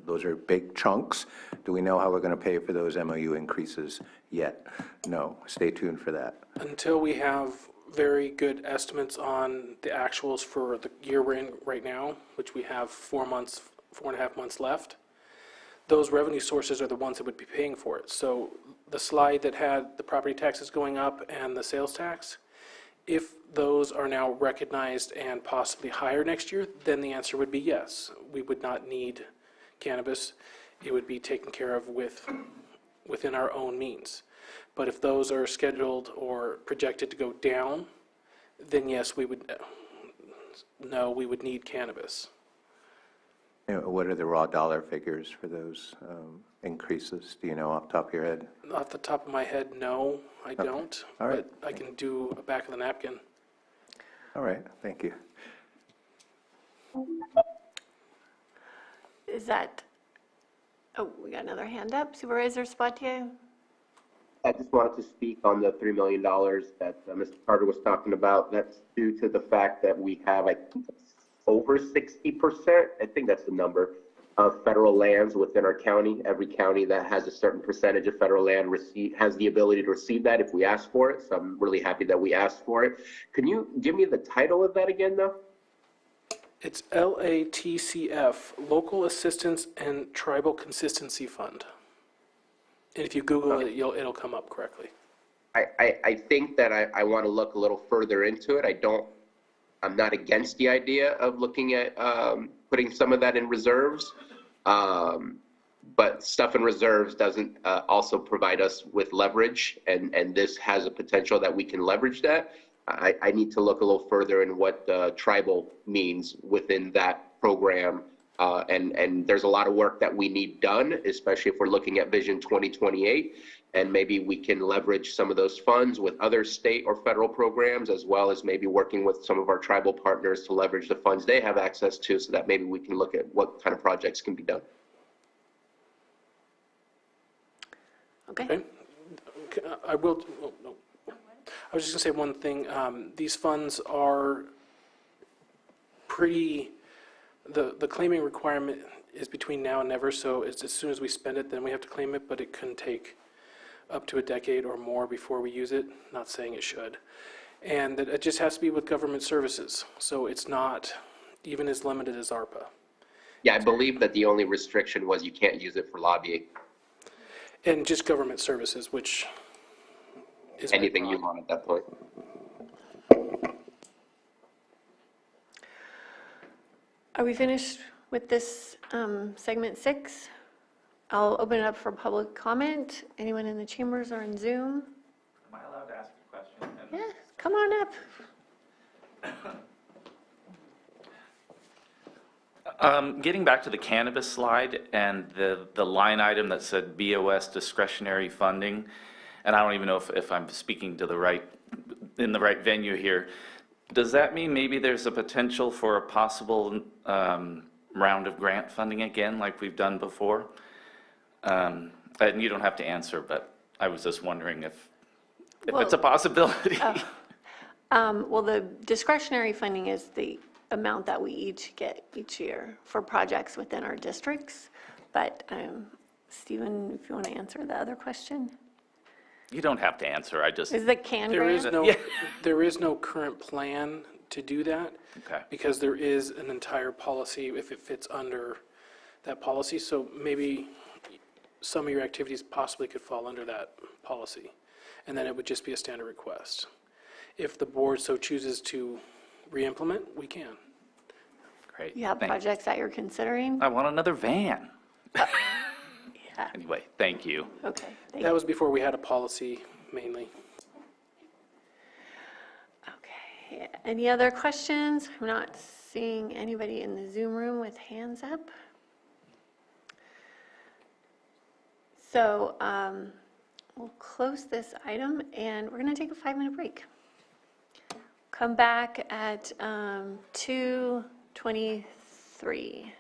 Those are big chunks. Do we know how we're going to pay for those MOU increases yet? No. Stay tuned for that. Until we have very good estimates on the actuals for the year we're in right now, which we have 4.5 months left, those revenue sources are the ones that would be paying for it. So the slide that had the property taxes going up and the sales tax, if those are now recognized and possibly higher next year, then the answer would be yes. We would not need cannabis. It would be taken care of within our own means. But if those are scheduled or projected to go down, then yes, we would need cannabis. You know, what are the raw dollar figures for those increases? Do you know off the top of your head? Off the top of my head, no, I don't. All right. But I can do a back of the napkin. All right, thank you. Is that, oh, we got another hand up. Supervisor Spatier? I just wanted to speak on the $3 million that Mr. Carter was talking about. That's due to the fact that we have, I think, over 60%, I think that's the number, of federal lands within our county. Every county that has a certain percentage of federal land has the ability to receive that if we ask for it. So I'm really happy that we asked for it. Can you give me the title of that again, though? It's LATCF, Local Assistance and Tribal Consistency Fund. And if you Google it, it'll come up correctly. I think that I want to look a little further into it. I'm not against the idea of looking at putting some of that in reserves, but stuff in reserves doesn't also provide us with leverage, and this has a potential that we can leverage that. I need to look a little further in what tribal means within that program And there's a lot of work that we need done, especially if we're looking at Vision 2028. And maybe we can leverage some of those funds with other state or federal programs, as well as maybe working with some of our tribal partners to leverage the funds they have access to, so that maybe we can look at what kind of projects can be done. Okay. Okay. I will, oh, no. I was just gonna say one thing. These funds are the claiming requirement is between now and never, so it's as soon as we spend it, then we have to claim it, but it can take up to a decade or more before we use it, not saying it should. And that it just has to be with government services, so it's not even as limited as ARPA. Yeah, I believe that the only restriction was you can't use it for lobbying. And just government services, which is Anything you want at that point. Are we finished with this segment 6? I'll open it up for public comment. Anyone in the chambers or in Zoom? Am I allowed to ask a question? Yeah, come on up. Getting back to the cannabis slide and the line item that said BOS discretionary funding, and I don't even know if I'm speaking to in the right venue here. Does that mean maybe there's a potential for a possible round of grant funding again, like we've done before? And you don't have to answer, but I was just wondering if it's a possibility. Well, the discretionary funding is the amount that we each get each year for projects within our districts. But Stephen, if you want to answer the other question? You don't have to answer, I just, Is the can There is grant? no, there is no current plan to do that. Okay. Because there is an entire policy if it fits under that policy. So maybe some of your activities possibly could fall under that policy. And then it would just be a standard request. If the board so chooses to re-implement, we can. great. You have projects that you're considering? I want another van. Yeah, Anyway, thank you. okay. Thank That was before we had a policy mainly. Okay, any other questions? I'm not seeing anybody in the Zoom room with hands up. So we'll close this item and we're going to take a 5-minute break. Come back at 2:23.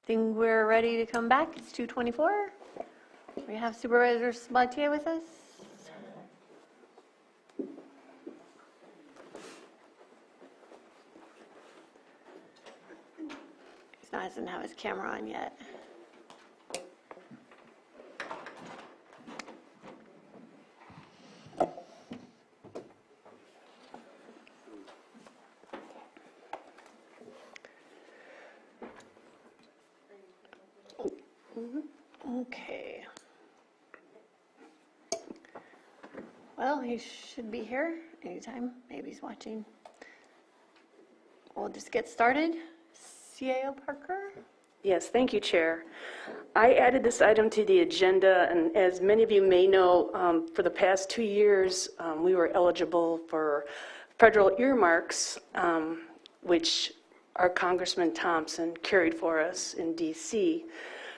Think we're ready to come back? It's 2:24. We have Supervisor Sabatier with us. He doesn't have his camera on yet. Okay. Well, he should be here anytime. Maybe he's watching. We'll just get started. CAO Parker? Yes, thank you, Chair. I added this item to the agenda, and as many of you may know, for the past 2 years, we were eligible for federal earmarks, which our Congressman Thompson carried for us in D.C.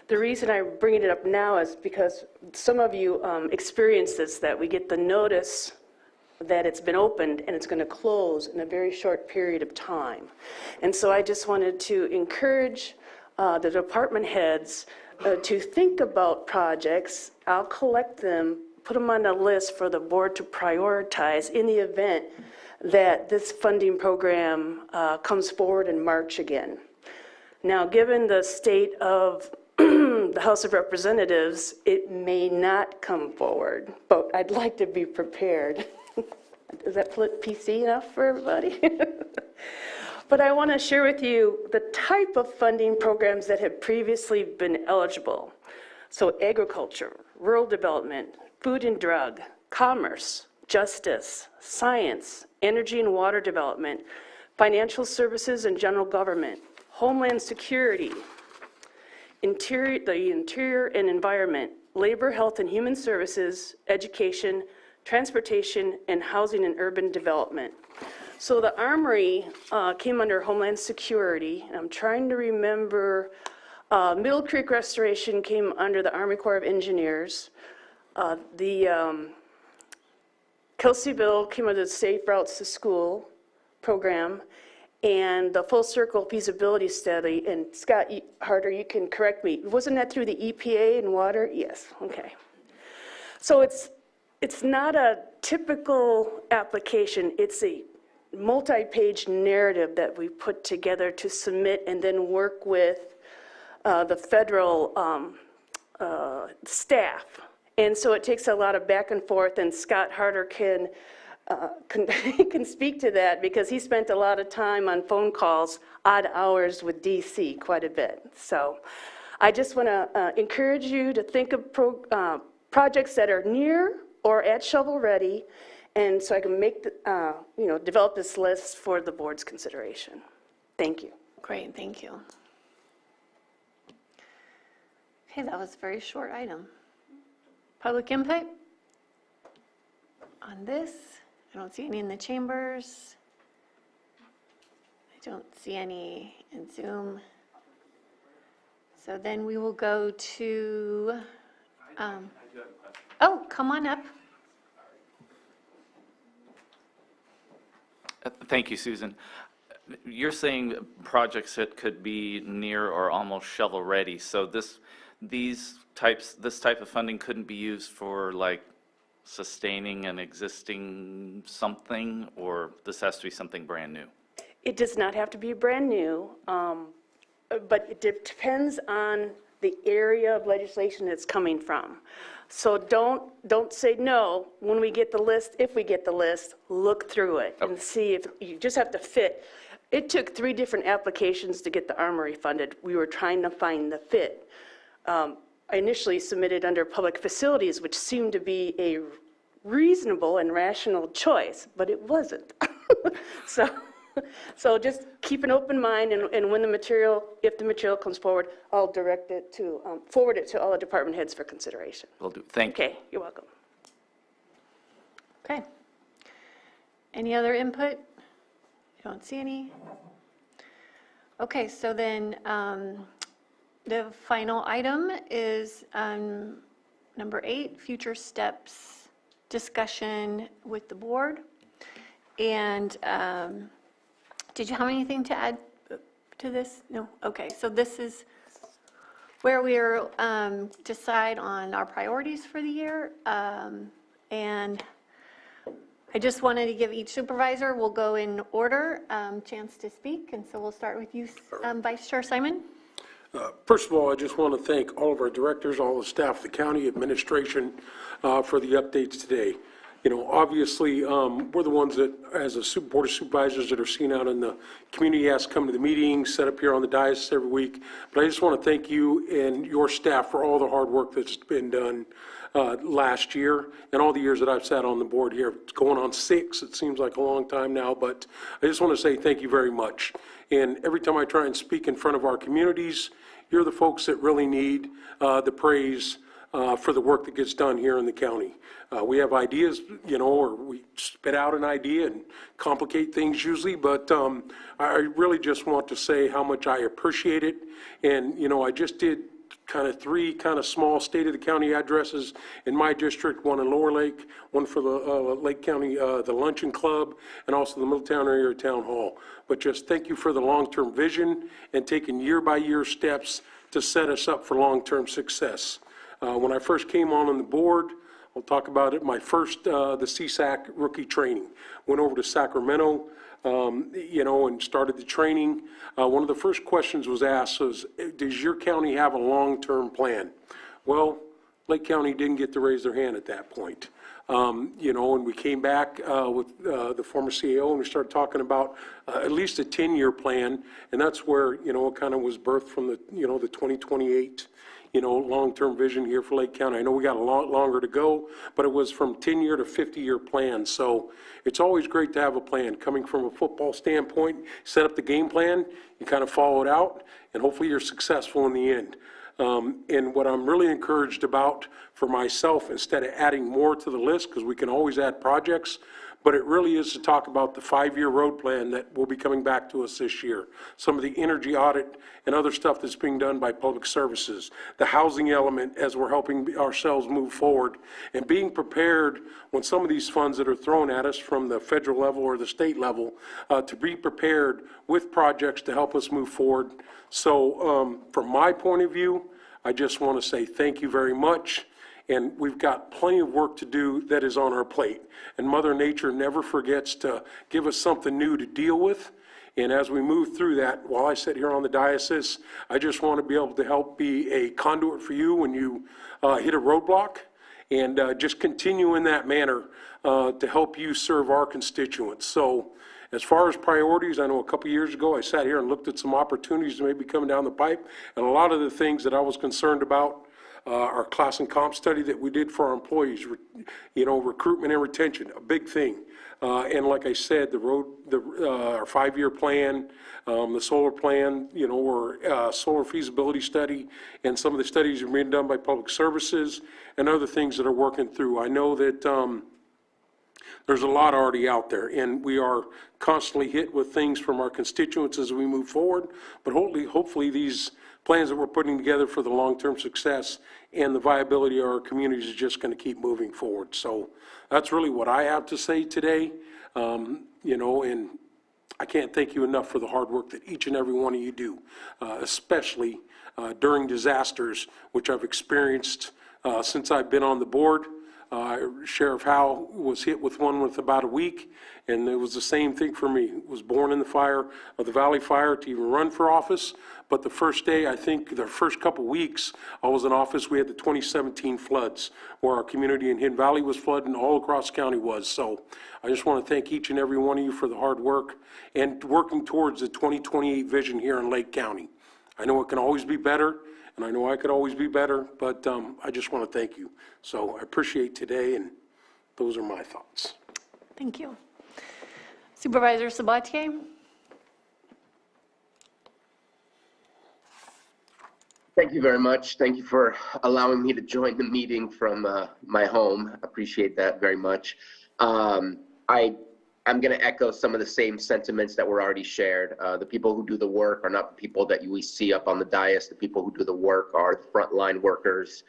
The reason I'm bringing it up now is because some of you experienced this, that we get the notice that it's been opened and it's going to close in a very short period of time. And so I just wanted to encourage the department heads to think about projects. I'll collect them, put them on a list for the board to prioritize in the event that this funding program comes forward in March again. Now, given the state of the House of Representatives, it may not come forward, but I'd like to be prepared. Is that PC enough for everybody? But I want to share with you the type of funding programs that have previously been eligible. So agriculture, rural development, food and drug, commerce, justice, science, energy and water development, financial services and general government, homeland security, the interior and environment, labor, health and human services, education, transportation, and housing and urban development. So the Armory came under Homeland Security. I'm trying to remember, Middle Creek Restoration came under the Army Corps of Engineers. The Kelseyville came under the Safe Routes to School program, and the Full Circle Feasibility Study. And Scott Harder, you can correct me. Wasn't that through the EPA and water? Yes, okay. So it's not a typical application. It's a multi-page narrative that we put together to submit and then work with the federal staff. And so it takes a lot of back and forth, and Scott Harder can speak to that because he spent a lot of time on phone calls, odd hours with DC quite a bit. So I just want to encourage you to think of projects that are near or at shovel ready, and so I can make develop this list for the board's consideration. Thank you. Great, thank you. Okay, that was a very short item. Public input on this? I don't see any in the chambers. I don't see any in Zoom. So then we will go to, oh, come on up. Thank you, Susan. You're saying projects that could be near or almost shovel-ready. So this type of funding couldn't be used for like sustaining an existing something, or this has to be something brand new? It does not have to be brand new, but it depends on the area of legislation it's coming from. So don't say no when we get the list. If we get the list, look through it and see if you just have to fit. It took 3 different applications to get the Armory funded. We were trying to find the fit. I initially submitted under public facilities, which seemed to be a reasonable and rational choice, but it wasn't. So just keep an open mind, and when if the material comes forward, I'll direct it to, forward it to all the department heads for consideration. Will do. Thank you. Okay, you're welcome. Okay. Any other input? I don't see any. Okay, so then the final item is number 8, future steps discussion with the board. And did you have anything to add to this? No? Okay, so this is where we're decide on our priorities for the year. And I just wanted to give each supervisor, we'll go in order, chance to speak. And so we'll start with you, Vice Chair Simon. First of all, I just want to thank all of our directors, all the staff, the county administration for the updates today. You know, obviously, we're the ones that, as a board of supervisors, that are seen out in the community, asked to come to the meetings, set up here on the dais every week. But I just want to thank you and your staff for all the hard work that's been done last year and all the years that I've sat on the board here. It's going on 6. It seems like a long time now, but I just want to say thank you very much. And every time I try and speak in front of our communities, you're the folks that really need the praise for the work that gets done here in the county. We have ideas, you know, or we spit out an idea and complicate things usually, but I really just want to say how much I appreciate it. And, you know, I just did kind of 3 kind of small state of the county addresses in my district, one in Lower Lake, one for the Lake County, the Luncheon Club, and also the Middletown area town hall. But just thank you for the long-term vision and taking year-by-year steps to set us up for long-term success. When I first came on the board, I'll talk about it, my first, the CSAC rookie training. Went over to Sacramento, you know, and started the training. One of the first questions was asked was, does your county have a long-term plan? Well, Lake County didn't get to raise their hand at that point. You know, and we came back with the former CEO and we started talking about at least a 10-year plan. And that's where, you know, it kind of was birthed from the, you know, the 2028, you know, long-term vision here for Lake County. I know we got a lot longer to go, but it was from 10-year to 50-year plan. So it's always great to have a plan. Coming from a football standpoint, set up the game plan, you kind of follow it out, and hopefully you're successful in the end. And what I'm really encouraged about for myself, instead of adding more to the list, because we can always add projects, but it really is to talk about the 5-year road plan that will be coming back to us this year. Some of the energy audit and other stuff that's being done by public services, the housing element as we're helping ourselves move forward, and being prepared when some of these funds that are thrown at us from the federal level or the state level, to be prepared with projects to help us move forward. So from my point of view, I just want to say thank you very much. And we've got plenty of work to do that is on our plate. And Mother Nature never forgets to give us something new to deal with. And as we move through that, while I sit here on the diocese, I just want to be able to help be a conduit for you when you hit a roadblock, and just continue in that manner to help you serve our constituents. So as far as priorities, I know a couple years ago I sat here and looked at some opportunities that may be coming down the pipe, and a lot of the things that I was concerned about, our class and comp study that we did for our employees, you know, recruitment and retention, a big thing. And like I said, our 5-year plan, the solar plan, you know, or solar feasibility study, and some of the studies are being done by public services and other things that are working through. I know that there's a lot already out there, and we are constantly hit with things from our constituents as we move forward, but hopefully these plans that we're putting together for the long-term success and the viability of our communities is just going to keep moving forward. So that's really what I have to say today. You know, and I can't thank you enough for the hard work that each and every one of you do, especially during disasters, which I've experienced since I've been on the board. Sheriff Howe was hit with one with about a week, and it was the same thing for me. Was born in the fire of the Valley Fire to even run for office, but the first day, I think the first couple weeks I was in office, we had the 2017 floods where our community in Hidden Valley was flooding, all across the county was. So I just want to thank each and every one of you for the hard work and working towards the 2028 vision here in Lake County. I know it can always be better, and I know I could always be better, but I just want to thank you. So I appreciate today, and those are my thoughts. Thank you. Supervisor Sabatier? Thank you very much. Thank you for allowing me to join the meeting from my home. Appreciate that very much. I'm going to echo some of the same sentiments that were already shared. The people who do the work are not the people that we see up on the dais. The people who do the work are the frontline workers,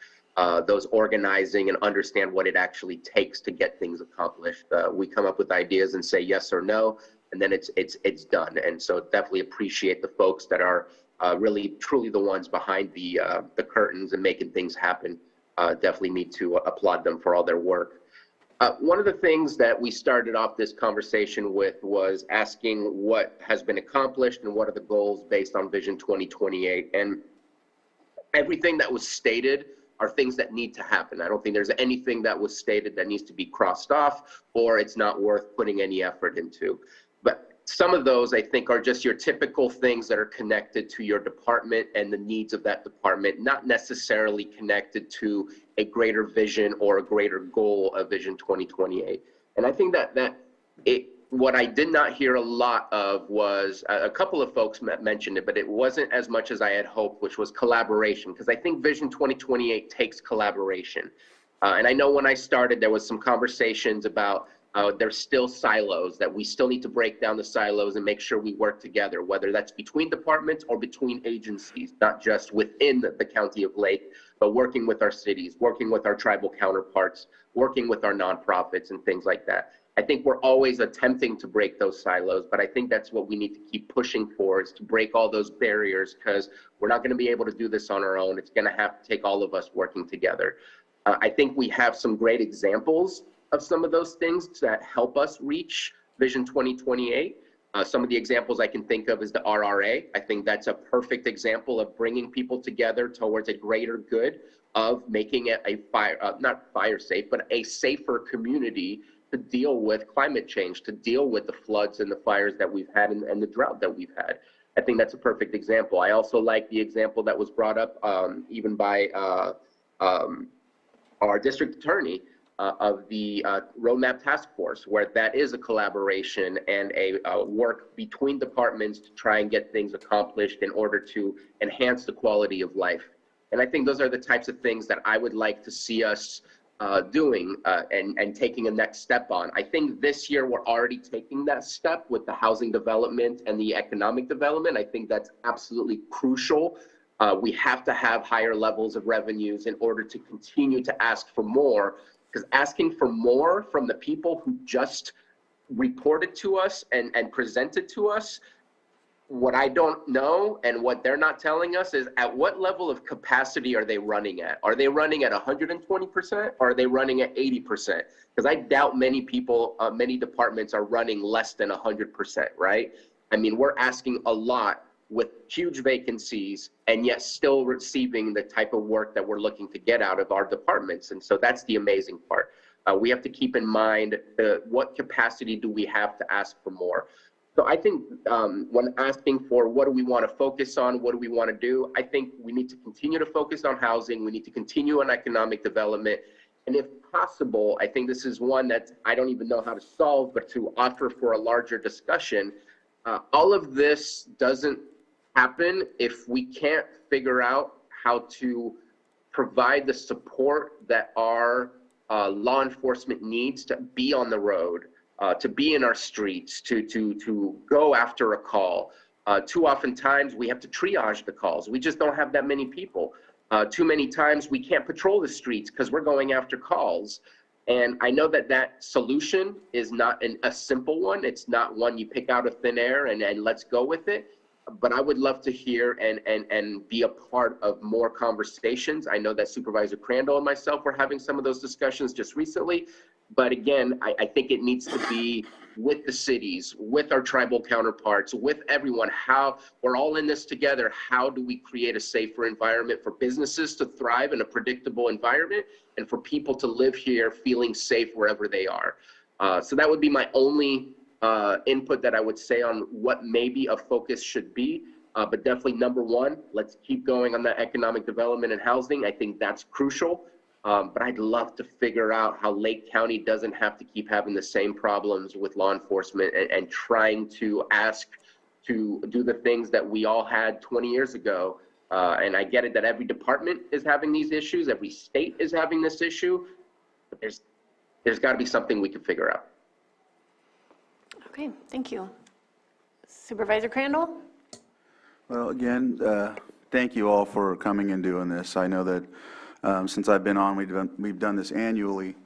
those organizing and understand what it actually takes to get things accomplished. We come up with ideas and say yes or no, and then it's done. And so definitely appreciate the folks that are really truly the ones behind the curtains and making things happen. Definitely need to applaud them for all their work. One of the things that we started off this conversation with was asking what has been accomplished and what are the goals based on Vision 2028. And everything that was stated are things that need to happen. I don't think there's anything that was stated that needs to be crossed off or it's not worth putting any effort into. But some of those, I think, are just your typical things that are connected to your department and the needs of that department, not necessarily connected to a greater vision or a greater goal of Vision 2028. And I think what I did not hear a lot of was, a couple of folks mentioned it, but it wasn't as much as I had hoped, which was collaboration, because I think Vision 2028 takes collaboration. And I know when I started, there was some conversations about there's still silos, that we still need to break down the silos and make sure we work together, whether that's between departments or between agencies, not just within the county of Lake, but working with our cities, working with our tribal counterparts, working with our nonprofits and things like that. I think we're always attempting to break those silos, but I think that's what we need to keep pushing for, is to break all those barriers, because we're not going to be able to do this on our own. It's going to have to take all of us working together. I think we have some great examples of some of those things that help us reach Vision 2028. Some of the examples I can think of is the RRA. I think that's a perfect example of bringing people together towards a greater good of making it a not fire safe, but a safer community to deal with climate change, to deal with the floods and the fires that we've had and the drought that we've had. I think that's a perfect example. I also like the example that was brought up even by our district attorney, of the roadmap task force, where that is a collaboration and a work between departments to try and get things accomplished in order to enhance the quality of life. And I think those are the types of things that I would like to see us doing and taking a next step on. I think this year we're already taking that step with the housing development and the economic development. I think that's absolutely crucial. We have to have higher levels of revenues in order to continue to ask for more, because asking for more from the people who just reported to us and presented to us, what I don't know and what they're not telling us is at what level of capacity are they running at? Are they running at 120% or are they running at 80%? Because I doubt many people, many departments are running less than 100%, right? I mean, we're asking a lot with huge vacancies and yet still receiving the type of work that we're looking to get out of our departments. And so that's the amazing part. We have to keep in mind what capacity do we have to ask for more. So I think when asking for what do we want to focus on, what do we want to do, I think we need to continue to focus on housing. We need to continue on economic development. And if possible, I think this is one that I don't even know how to solve, but to offer for a larger discussion. All of this doesn't happen if we can't figure out how to provide the support that our law enforcement needs to be on the road, to be in our streets, to go after a call. Too often times we have to triage the calls. We just don't have that many people. Too many times we can't patrol the streets because we're going after calls. And I know that that solution is not a simple one. It's not one you pick out of thin air and let's go with it. But I would love to hear and be a part of more conversations. I know that Supervisor Crandall and myself were having some of those discussions just recently. But again, I think it needs to be with the cities, with our tribal counterparts, with everyone. How we're all in this together. How do we create a safer environment for businesses to thrive in a predictable environment and for people to live here feeling safe wherever they are? So that would be my only input that I would say on what maybe a focus should be. But definitely number one, let's keep going on that economic development and housing. I think that's crucial. But I'd love to figure out how Lake County doesn't have to keep having the same problems with law enforcement and trying to ask to do the things that we all had 20 years ago. And I get it that every department is having these issues, every state is having this issue, but there's got to be something we can figure out. Okay, thank you. Supervisor Crandall? Well, again, thank you all for coming and doing this. I know that since I've been on, we've done this annually,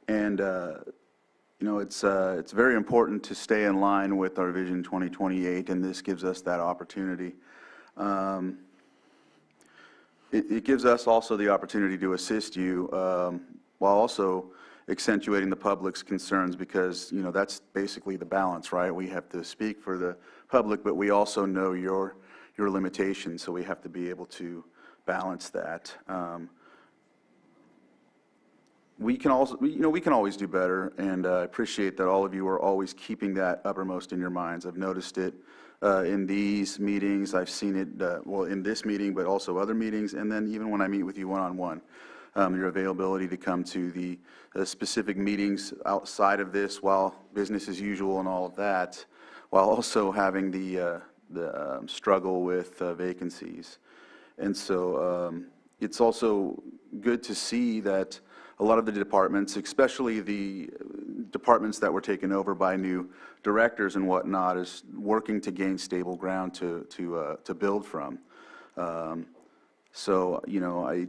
and you know, it's very important to stay in line with our Vision 2028, and this gives us that opportunity. It gives us also the opportunity to assist you while also accentuating the public's concerns, because, you know, that's basically the balance, right? We have to speak for the public, but we also know your limitations, so we have to be able to balance that. We can also, you know, we can always do better, and I appreciate that all of you are always keeping that uppermost in your minds. I've noticed it in these meetings. I've seen it, well, in this meeting, but also other meetings, and then even when I meet with you one-on-one. Your availability to come to the specific meetings outside of this, while business as usual and all of that, while also having the struggle with vacancies. And so it's also good to see that a lot of the departments, especially the departments that were taken over by new directors and whatnot, is working to gain stable ground to build from. So, you know, I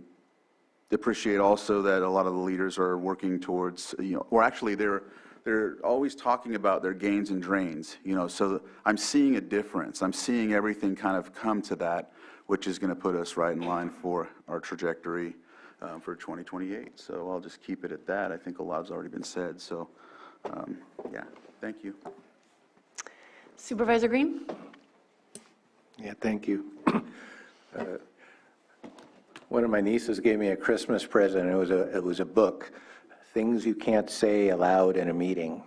appreciate also that a lot of the leaders are working towards, you know, or actually they're always talking about their gains and drains, you know, so I'm seeing a difference. I'm seeing everything kind of come to that, which is going to put us right in line for our trajectory for 2028. So I'll just keep it at that. I think a lot's already been said. So, yeah, thank you. Supervisor Green? Yeah, thank you. One of my nieces gave me a Christmas present. It was a book, Things You Can't Say Aloud in a Meeting,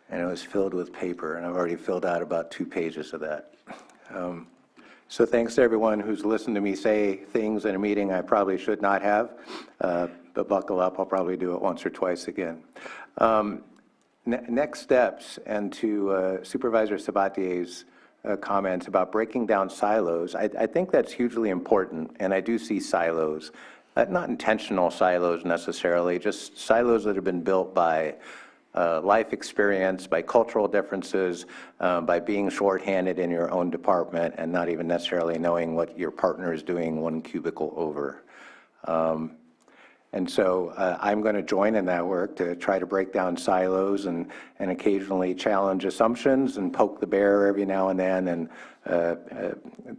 and it was filled with paper, and I've already filled out about 2 pages of that. So thanks to everyone who's listened to me say things in a meeting I probably should not have, but buckle up, I'll probably do it once or twice again. Next steps, and to Supervisor Sabatier's comments about breaking down silos, I think that's hugely important, and I do see silos, not intentional silos necessarily, just silos that have been built by life experience, by cultural differences, by being shorthanded in your own department and not even necessarily knowing what your partner is doing one cubicle over. And so I'm going to join in that work to try to break down silos and occasionally challenge assumptions and poke the bear every now and then. And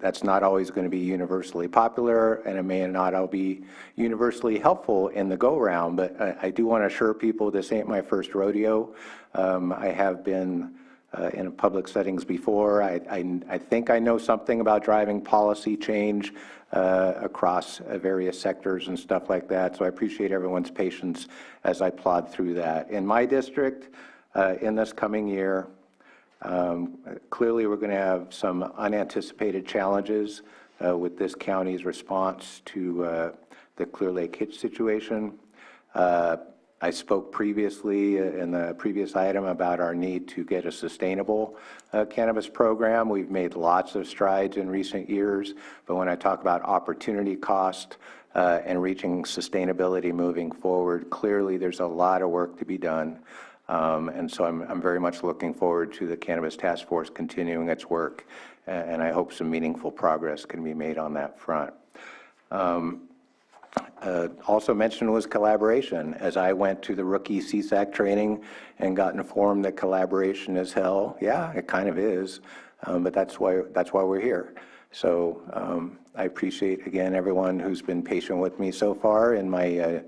that's not always going to be universally popular, and it may not all be universally helpful in the go-round. But I do want to assure people this ain't my first rodeo. I have been in public settings before. I think I know something about driving policy change across various sectors and stuff like that. So I appreciate everyone's patience as I plod through that. In my district, in this coming year, clearly we're going to have some unanticipated challenges with this county's response to the Clear Lake Hitch situation. I spoke previously in the previous item about our need to get a sustainable cannabis program. We've made lots of strides in recent years, but when I talk about opportunity cost and reaching sustainability moving forward, clearly there's a lot of work to be done. And so I'm very much looking forward to the Cannabis Task Force continuing its work, and I hope some meaningful progress can be made on that front. Also mentioned was collaboration. As I went to the rookie CSAC training and got informed that collaboration is hell, yeah, it kind of is, but that's why we're here. So I appreciate, again, everyone who's been patient with me so far in my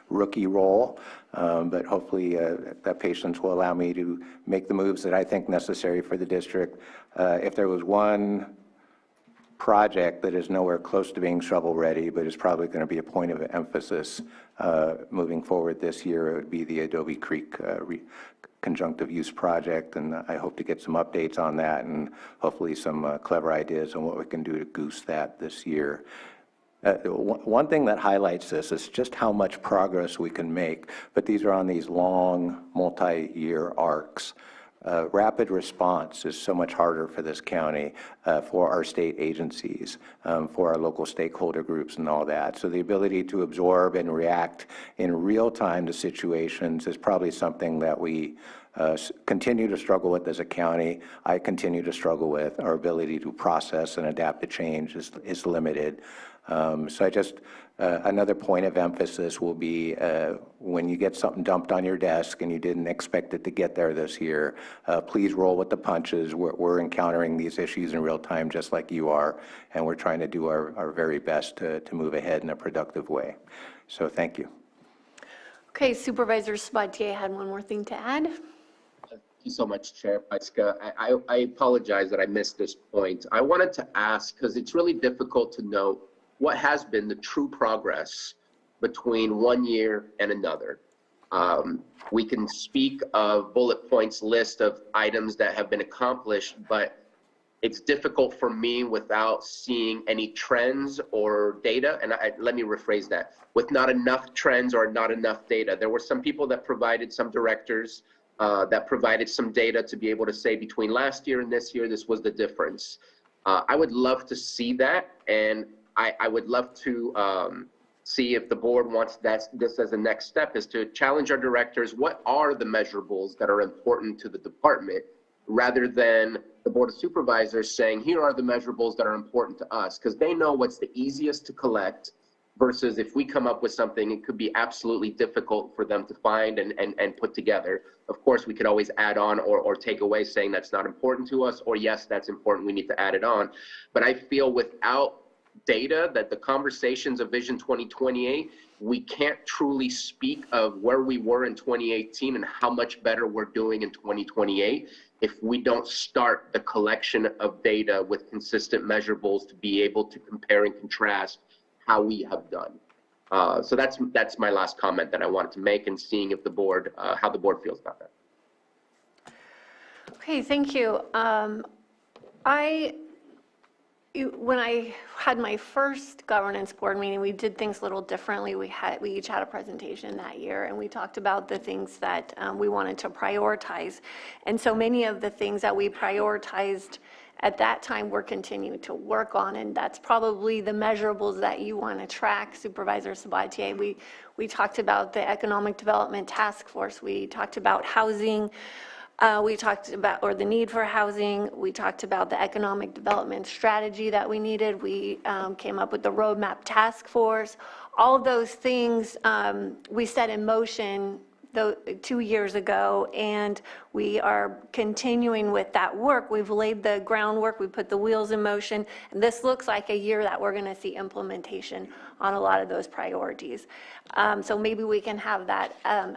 rookie role, but hopefully that patience will allow me to make the moves that I think necessary for the district. If there was one project that is nowhere close to being shovel-ready, but is probably going to be a point of emphasis moving forward this year, it would be the Adobe Creek conjunctive use project, and I hope to get some updates on that and hopefully some clever ideas on what we can do to goose that this year. One thing that highlights this is just how much progress we can make, but these are on these long multi-year arcs. Rapid response is so much harder for this county, for our state agencies, for our local stakeholder groups and all that. So the ability to absorb and react in real time to situations is probably something that we continue to struggle with as a county. I continue to struggle with. Our ability to process and adapt to change is limited. So I just, another point of emphasis will be when you get something dumped on your desk and you didn't expect it to get there this year, please roll with the punches. We're encountering these issues in real time just like you are, and we're trying to do our very best to move ahead in a productive way. So thank you. Okay, Supervisor Sabatier had one more thing to add. Thank you so much, Chair Pyska. I apologize that I missed this point. I wanted to ask, because it's really difficult to know what has been the true progress between one year and another. We can speak of bullet points list of items that have been accomplished, but it's difficult for me without seeing any trends or data. And let me rephrase that. With not enough trends or not enough data. There were some people that provided, some directors that provided some data to be able to say between last year and this year, this was the difference. I would love to see that, and I would love to see if the board wants this as a next step, is to challenge our directors. What are the measurables that are important to the department, rather than the Board of Supervisors saying, here are the measurables that are important to us, because they know what's the easiest to collect, versus if we come up with something, it could be absolutely difficult for them to find and put together. Of course, we could always add on or take away, saying that's not important to us, or yes, that's important, we need to add it on. But I feel without data, that the conversations of Vision 2028, we can't truly speak of where we were in 2018 and how much better we're doing in 2028 if we don't start the collection of data with consistent measurables to be able to compare and contrast how we have done. So that's my last comment that I wanted to make, and seeing if the board, how the board feels about that. Okay, thank you. When I had my first governance board meeting, we did things a little differently. We each had a presentation that year, and we talked about the things that we wanted to prioritize. And so many of the things that we prioritized at that time we're continuing to work on, and that's probably the measurables that you want to track, Supervisor Sabatier. We talked about the Economic Development Task Force. We talked about housing. We talked about, or the need for housing. We talked about the economic development strategy that we needed. We came up with the roadmap task force. All of those things we set in motion 2 years ago, and we are continuing with that work. We've laid the groundwork, we put the wheels in motion, and this looks like a year that we're going to see implementation on a lot of those priorities. So maybe we can have that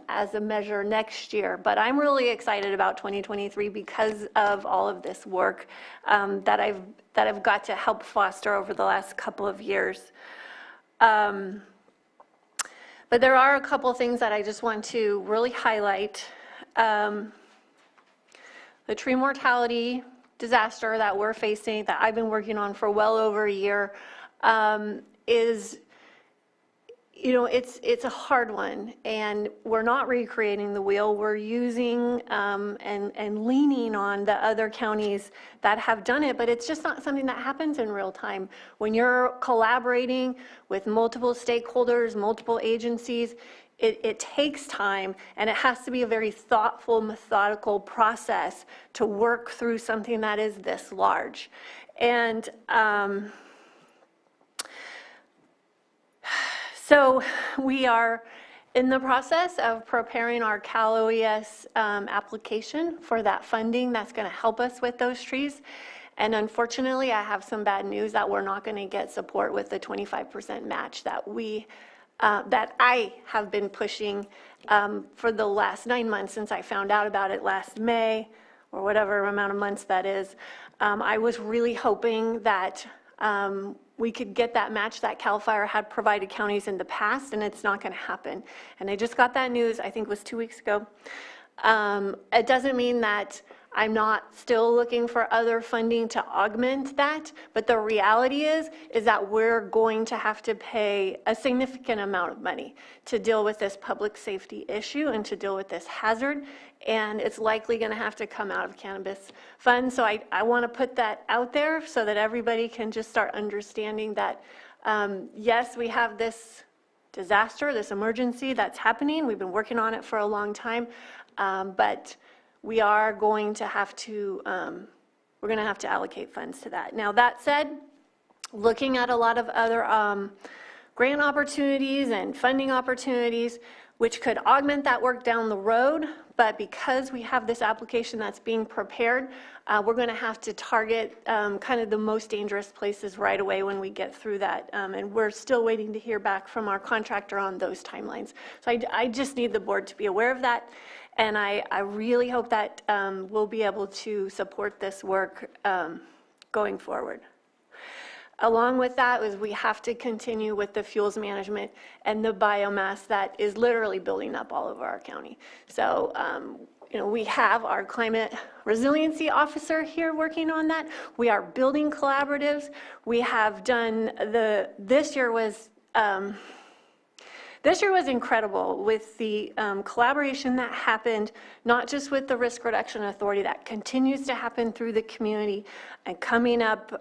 as a measure next year. But I'm really excited about 2023 because of all of this work that I've got to help foster over the last couple of years. But there are a couple things that I just want to really highlight. The tree mortality disaster that we're facing, that I've been working on for well over a year, is, it's a hard one, and we're not recreating the wheel. We're using and leaning on the other counties that have done it, but it's just not something that happens in real time. When you're collaborating with multiple stakeholders, multiple agencies, it takes time, and it has to be a very thoughtful, methodical process to work through something that is this large. And so we are in the process of preparing our Cal OES application for that funding that's going to help us with those trees. And unfortunately, I have some bad news that we're not going to get support with the 25% match that I have been pushing for the last 9 months since I found out about it last May, or whatever amount of months that is. I was really hoping that we could get that match that CAL FIRE had provided counties in the past, and it's not going to happen. And I just got that news, I think it was 2 weeks ago. It doesn't mean that I'm not still looking for other funding to augment that, but the reality is that we're going to have to pay a significant amount of money to deal with this public safety issue and to deal with this hazard, and it's likely going to have to come out of cannabis funds. So I want to put that out there so that everybody can just start understanding that, yes, we have this disaster, this emergency that's happening. We've been working on it for a long time, but we are going to have to, we're going to have to allocate funds to that. Now, that said, looking at a lot of other grant opportunities and funding opportunities, which could augment that work down the road, but because we have this application that's being prepared, we're going to have to target kind of the most dangerous places right away when we get through that. And we're still waiting to hear back from our contractor on those timelines. So I just need the board to be aware of that. And I really hope that we'll be able to support this work going forward. Along with that is we have to continue with the fuels management and the biomass that is literally building up all over our county. So, you know, we have our climate resiliency officer here working on that. We are building collaboratives. We have done this year was incredible with the collaboration that happened, not just with the Risk Reduction Authority, that continues to happen through the community and coming up,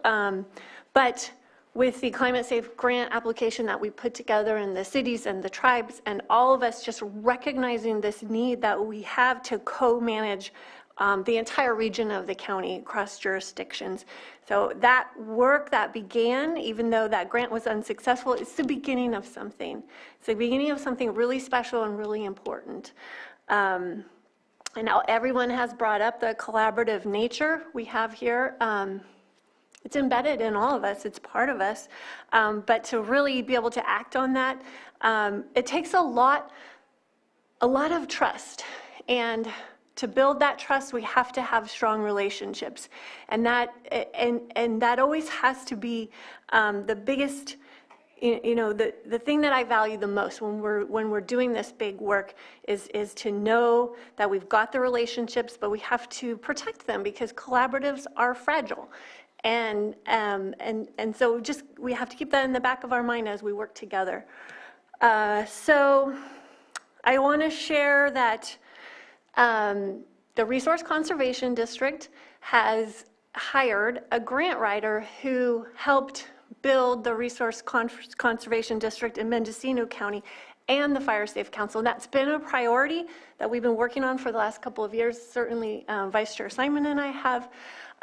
but with the Climate Safe grant application that we put together in the cities and the tribes, and all of us just recognizing this need that we have to co-manage the entire region of the county across jurisdictions. So that work that began, even though that grant was unsuccessful, it's the beginning of something. It's the beginning of something really special and really important. And now everyone has brought up the collaborative nature we have here. It's embedded in all of us, it's part of us. But to really be able to act on that, it takes a lot of trust. And to build that trust, we have to have strong relationships. And that always has to be the biggest, you know, the thing that I value the most when we're doing this big work is to know that we've got the relationships, but we have to protect them because collaboratives are fragile. And so just, we have to keep that in the back of our mind as we work together. So I want to share that the Resource Conservation District has hired a grant writer who helped build the Resource Conservation District in Mendocino County and the Fire Safe Council. And that's been a priority that we've been working on for the last couple of years. Certainly Vice Chair Simon and I have.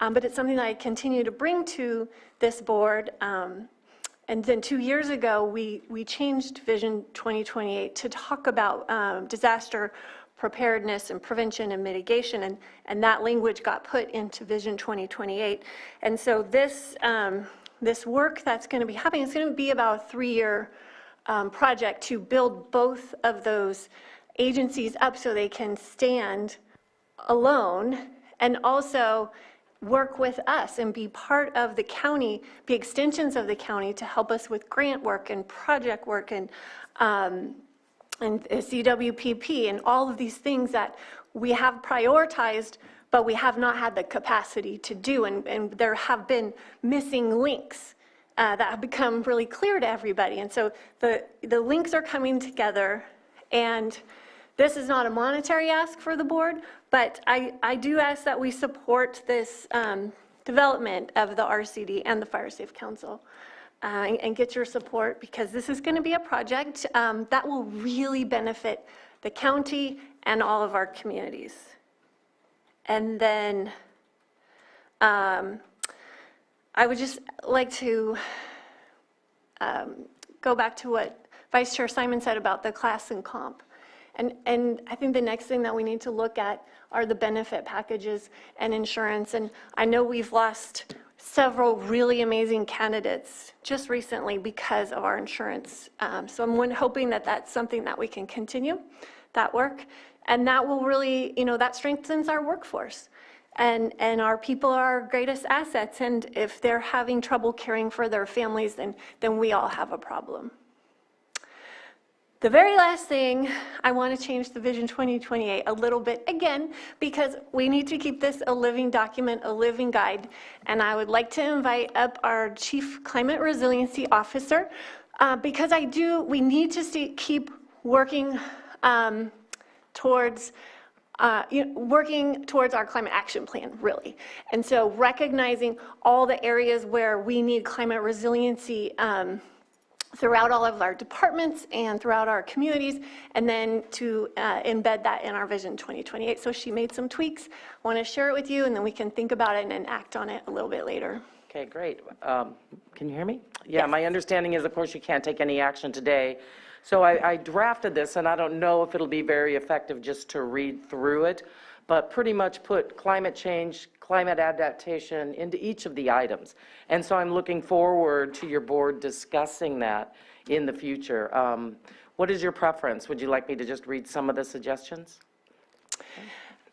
But it's something that I continue to bring to this board. And then 2 years ago, we changed Vision 2028 to talk about disaster preparedness and prevention and mitigation, and that language got put into Vision 2028. And so this work that's going to be happening, it's going to be about a 3-year project to build both of those agencies up so they can stand alone and also work with us and be part of the county, be extensions of the county to help us with grant work and project work and CWPP and all of these things that we have prioritized, but we have not had the capacity to do. And there have been missing links that have become really clear to everybody. And so the links are coming together, and this is not a monetary ask for the board, but I do ask that we support this development of the RCD and the Fire Safe Council and get your support, because this is going to be a project that will really benefit the county and all of our communities. And then I would just like to go back to what Vice Chair Simon said about the class and comp. And I think the next thing that we need to look at are the benefit packages and insurance. And I know we've lost several really amazing candidates just recently because of our insurance. So I'm hoping that that's something that we can continue, that work. And that will really, you know, that strengthens our workforce. And our people are our greatest assets. And if they're having trouble caring for their families, then we all have a problem. The very last thing, I want to change the Vision 2028 a little bit again, because we need to keep this a living document, a living guide. And I would like to invite up our Chief Climate Resiliency Officer, because we need to keep working towards our climate action plan, really. And so recognizing all the areas where we need climate resiliency throughout all of our departments and throughout our communities, and then to embed that in our Vision 2028. So she made some tweaks. I want to share it with you, and then we can think about it and act on it a little bit later. Okay, great. Can you hear me? Yeah, my understanding is, of course, you can't take any action today. So I drafted this, and I don't know if it'll be very effective just to read through it, but pretty much put climate change, climate adaptation into each of the items. And so I'm looking forward to your board discussing that in the future. What is your preference? Would you like me to just read some of the suggestions?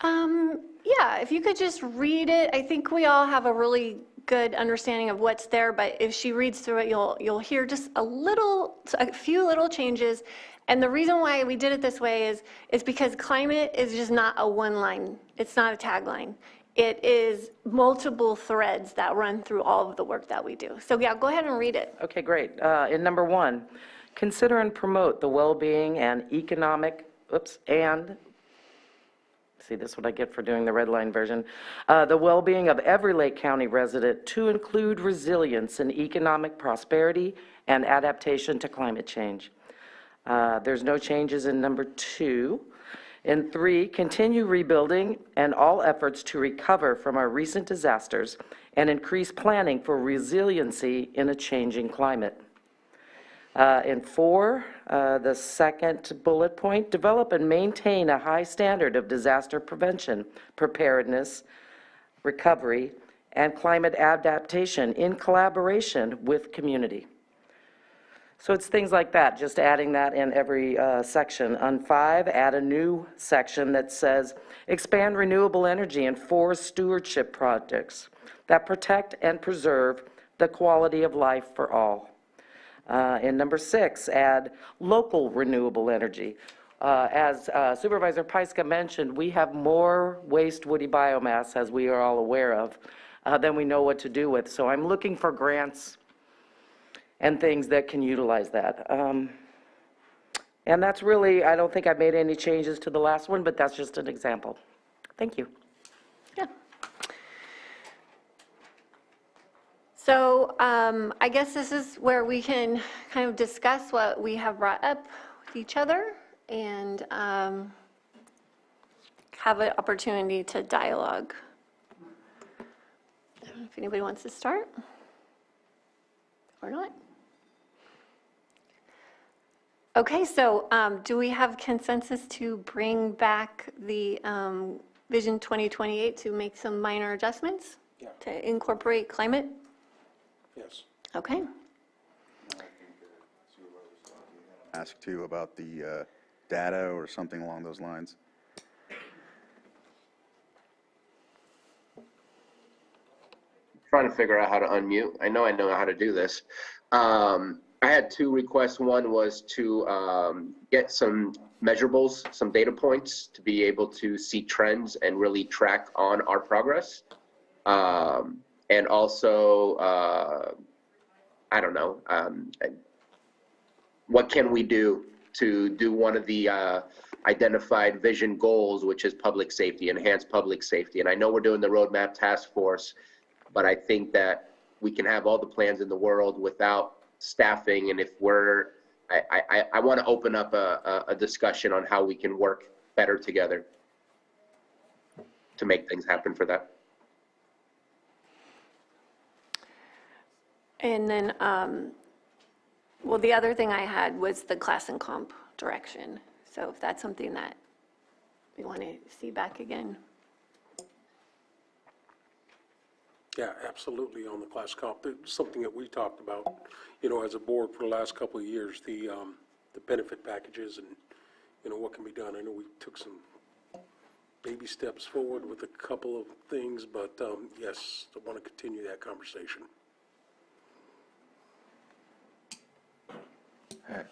Yeah, if you could just read it. I think we all have a really good understanding of what's there, but if she reads through it, you'll hear just a few little changes. And the reason why we did it this way is because climate is just not a one line. It's not a tagline. It is multiple threads that run through all of the work that we do. So yeah, go ahead and read it. Okay, great. In number 1, consider and promote the well-being and see, this is what I get for doing the red line version. The well-being of every Lake County resident to include resilience and economic prosperity and adaptation to climate change. There's no changes in number 2. In 3, continue rebuilding and all efforts to recover from our recent disasters and increase planning for resiliency in a changing climate. In 4, the second bullet point, develop and maintain a high standard of disaster prevention, preparedness, recovery, and climate adaptation in collaboration with community. So it's things like that, just adding that in every section. On 5, add a new section that says, expand renewable energy and forest stewardship projects that protect and preserve the quality of life for all. In number 6, add local renewable energy. As Supervisor Pyska mentioned, we have more waste woody biomass, as we are all aware of, than we know what to do with. So I'm looking for grants and things that can utilize that. And that's really, I don't think I've made any changes to the last one, but that's just an example. Thank you. Yeah. So I guess this is where we can kind of discuss what we have brought up with each other and have an opportunity to dialogue. I don't know if anybody wants to start or not. Okay, so do we have consensus to bring back the Vision 2028 to make some minor adjustments? Yeah. To incorporate climate? Yes. Okay. Ask too about the data or something along those lines. Trying to figure out how to unmute. I know how to do this. I had 2 requests. One was to get some measurables, some data points to be able to see trends and really track on our progress. And also, I don't know, what can we do to do one of the identified vision goals, which is public safety, enhanced public safety. And I know we're doing the roadmap task force, but I think that we can have all the plans in the world without staffing. And if I want to open up a discussion on how we can work better together to make things happen for that. And then, well, the other thing I had was the class and comp direction. So if that's something that we want to see back again. Yeah, absolutely on the class comp. It's something that we talked about, as a board for the last couple of years, the benefit packages and, what can be done. I know we took some baby steps forward with a couple of things, but yes, I want to continue that conversation.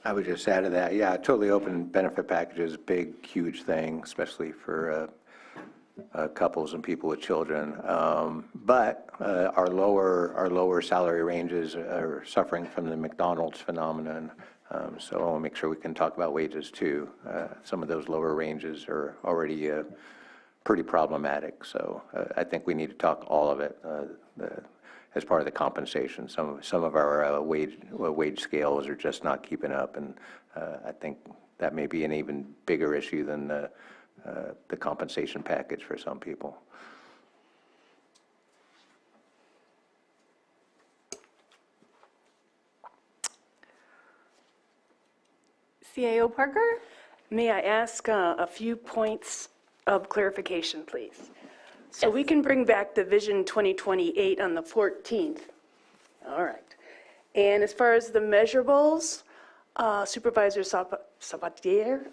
I would just add to that, yeah, totally open benefit packages, big, huge thing, especially for couples and people with children. But our lower salary ranges are suffering from the McDonald's phenomenon. So I want to make sure we can talk about wages too. Some of those lower ranges are already pretty problematic. So I think we need to talk all of it. as part of the compensation. Some of our wage scales are just not keeping up, and I think that may be an even bigger issue than the compensation package for some people. CAO Parker? May I ask a few points of clarification, please? So we can bring back the Vision 2028 on the 14th. All right. And as far as the measurables, Supervisor Sabatier,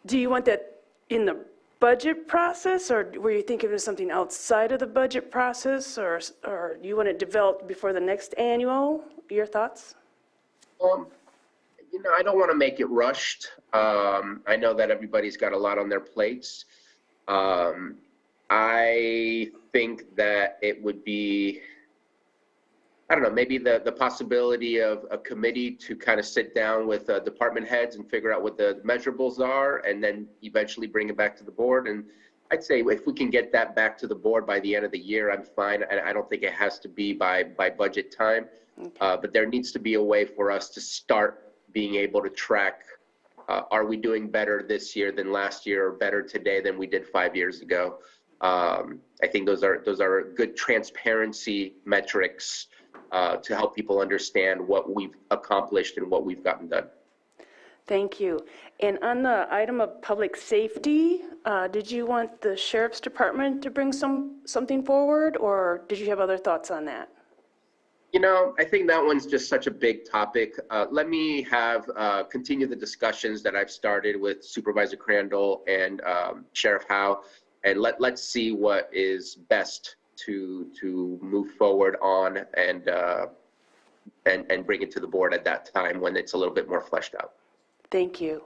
do you want that in the budget process, or were you thinking of something outside of the budget process, or you want it developed before the next annual? Your thoughts? You know, I don't want to make it rushed. I know that everybody's got a lot on their plates. I think that it would be, I don't know, maybe the possibility of a committee to kind of sit down with department heads and figure out what the measurables are, and then eventually bring it back to the board. And I'd say if we can get that back to the board by the end of the year, I'm fine. I don't think it has to be by budget time, but there needs to be a way for us to start being able to track, are we doing better this year than last year, or better today than we did 5 years ago? I think those are good transparency metrics to help people understand what we've accomplished and what we've gotten done. Thank you. And on the item of public safety, did you want the Sheriff's Department to bring something forward, or did you have other thoughts on that? You know, I think that one's just such a big topic. Let me continue the discussions that I've started with Supervisor Crandall and Sheriff Howe, and let's see what is best to move forward on and bring it to the board at that time when it's a little bit more fleshed out. Thank you.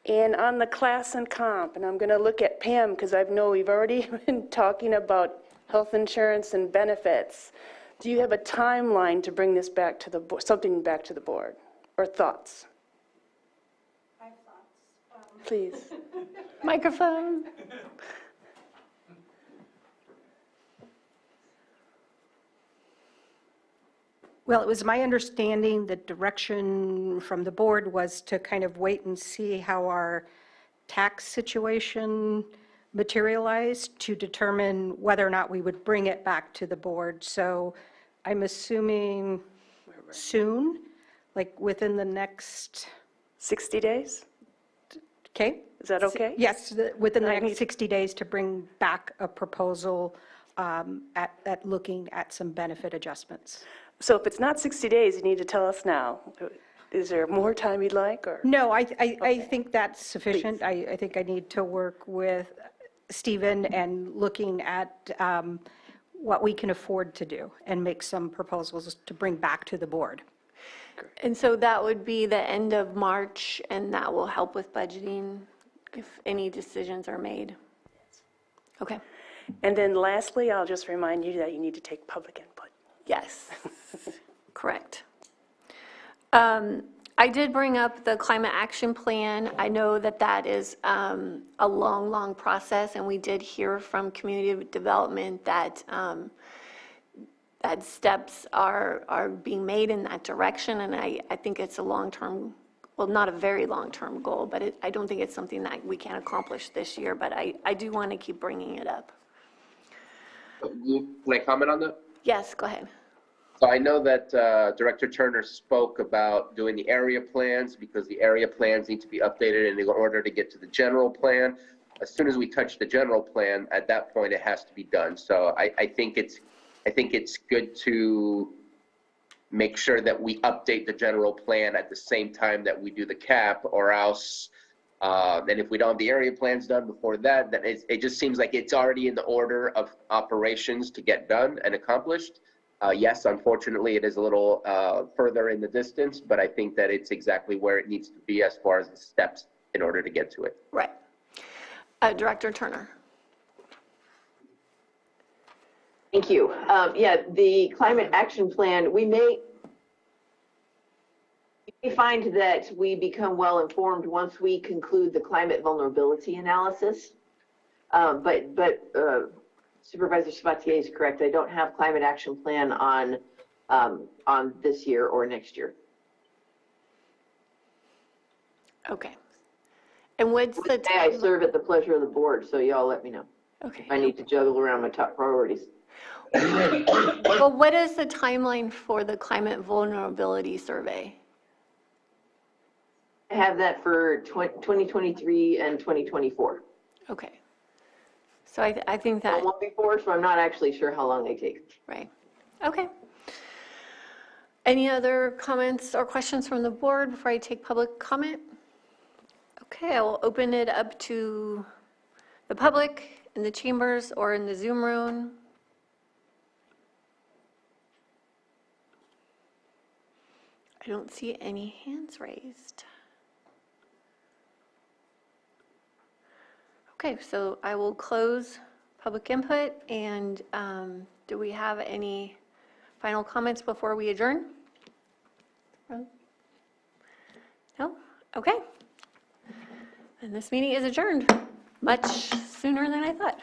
And on the class and comp, and I'm going to look at Pam because I know we've already been talking about health insurance and benefits. Do you have a timeline to bring this back to the board, something back to the board, or thoughts? I have thoughts. Please. Microphone. Well, it was my understanding the direction from the board was to kind of wait and see how our tax situation materialized to determine whether or not we would bring it back to the board. So I'm assuming soon, like within the next... 60 days? Okay. Is that okay? Yes, within the next 60 days to bring back a proposal at looking at some benefit adjustments. So if it's not 60 days, you need to tell us now. Is there more time you'd like, or? No, I think that's sufficient. I think I need to work with Stephen and looking at what we can afford to do and make some proposals to bring back to the board. And so that would be the end of March, and that will help with budgeting if any decisions are made. Okay. And then lastly, I'll just remind you that you need to take public input. Yes, correct. I did bring up the climate action plan. I know that that is a long, long process, and we did hear from community development that that steps are being made in that direction, and I think it's a long-term, well, not a very long-term goal, but I don't think it's something that we can accomplish this year, but I do want to keep bringing it up. Can I comment on that? Yes, go ahead. So I know that Director Turner spoke about doing the area plans because the area plans need to be updated in order to get to the general plan. As soon as we touch the general plan, at that point it has to be done. So I think it's good to make sure that we update the general plan at the same time that we do the cap, or else, and if we don't have the area plans done before that, then it just seems like it's already in the order of operations to get done and accomplished. Yes, unfortunately, it is a little further in the distance, but I think that it's exactly where it needs to be as far as the steps in order to get to it. Right. Director Turner. Thank you. Yeah, the climate action plan, we may find that we become well informed once we conclude the climate vulnerability analysis. But Supervisor Sabatier is correct. I don't have climate action plan on this year or next year. Okay. And what's the Today I serve at the pleasure of the board, so y'all let me know. Okay. I need to juggle around my top priorities. Well, what is the timeline for the climate vulnerability survey? I have that for 2023 and 2024. Okay. So I think that, One before, so I'm not actually sure how long they take. right. Okay. Any other comments or questions from the board before I take public comment? Okay, I will open it up to the public in the chambers or in the Zoom room. I don't see any hands raised. Okay, so I will close public input, and do we have any final comments before we adjourn? No? Okay. And this meeting is adjourned much sooner than I thought.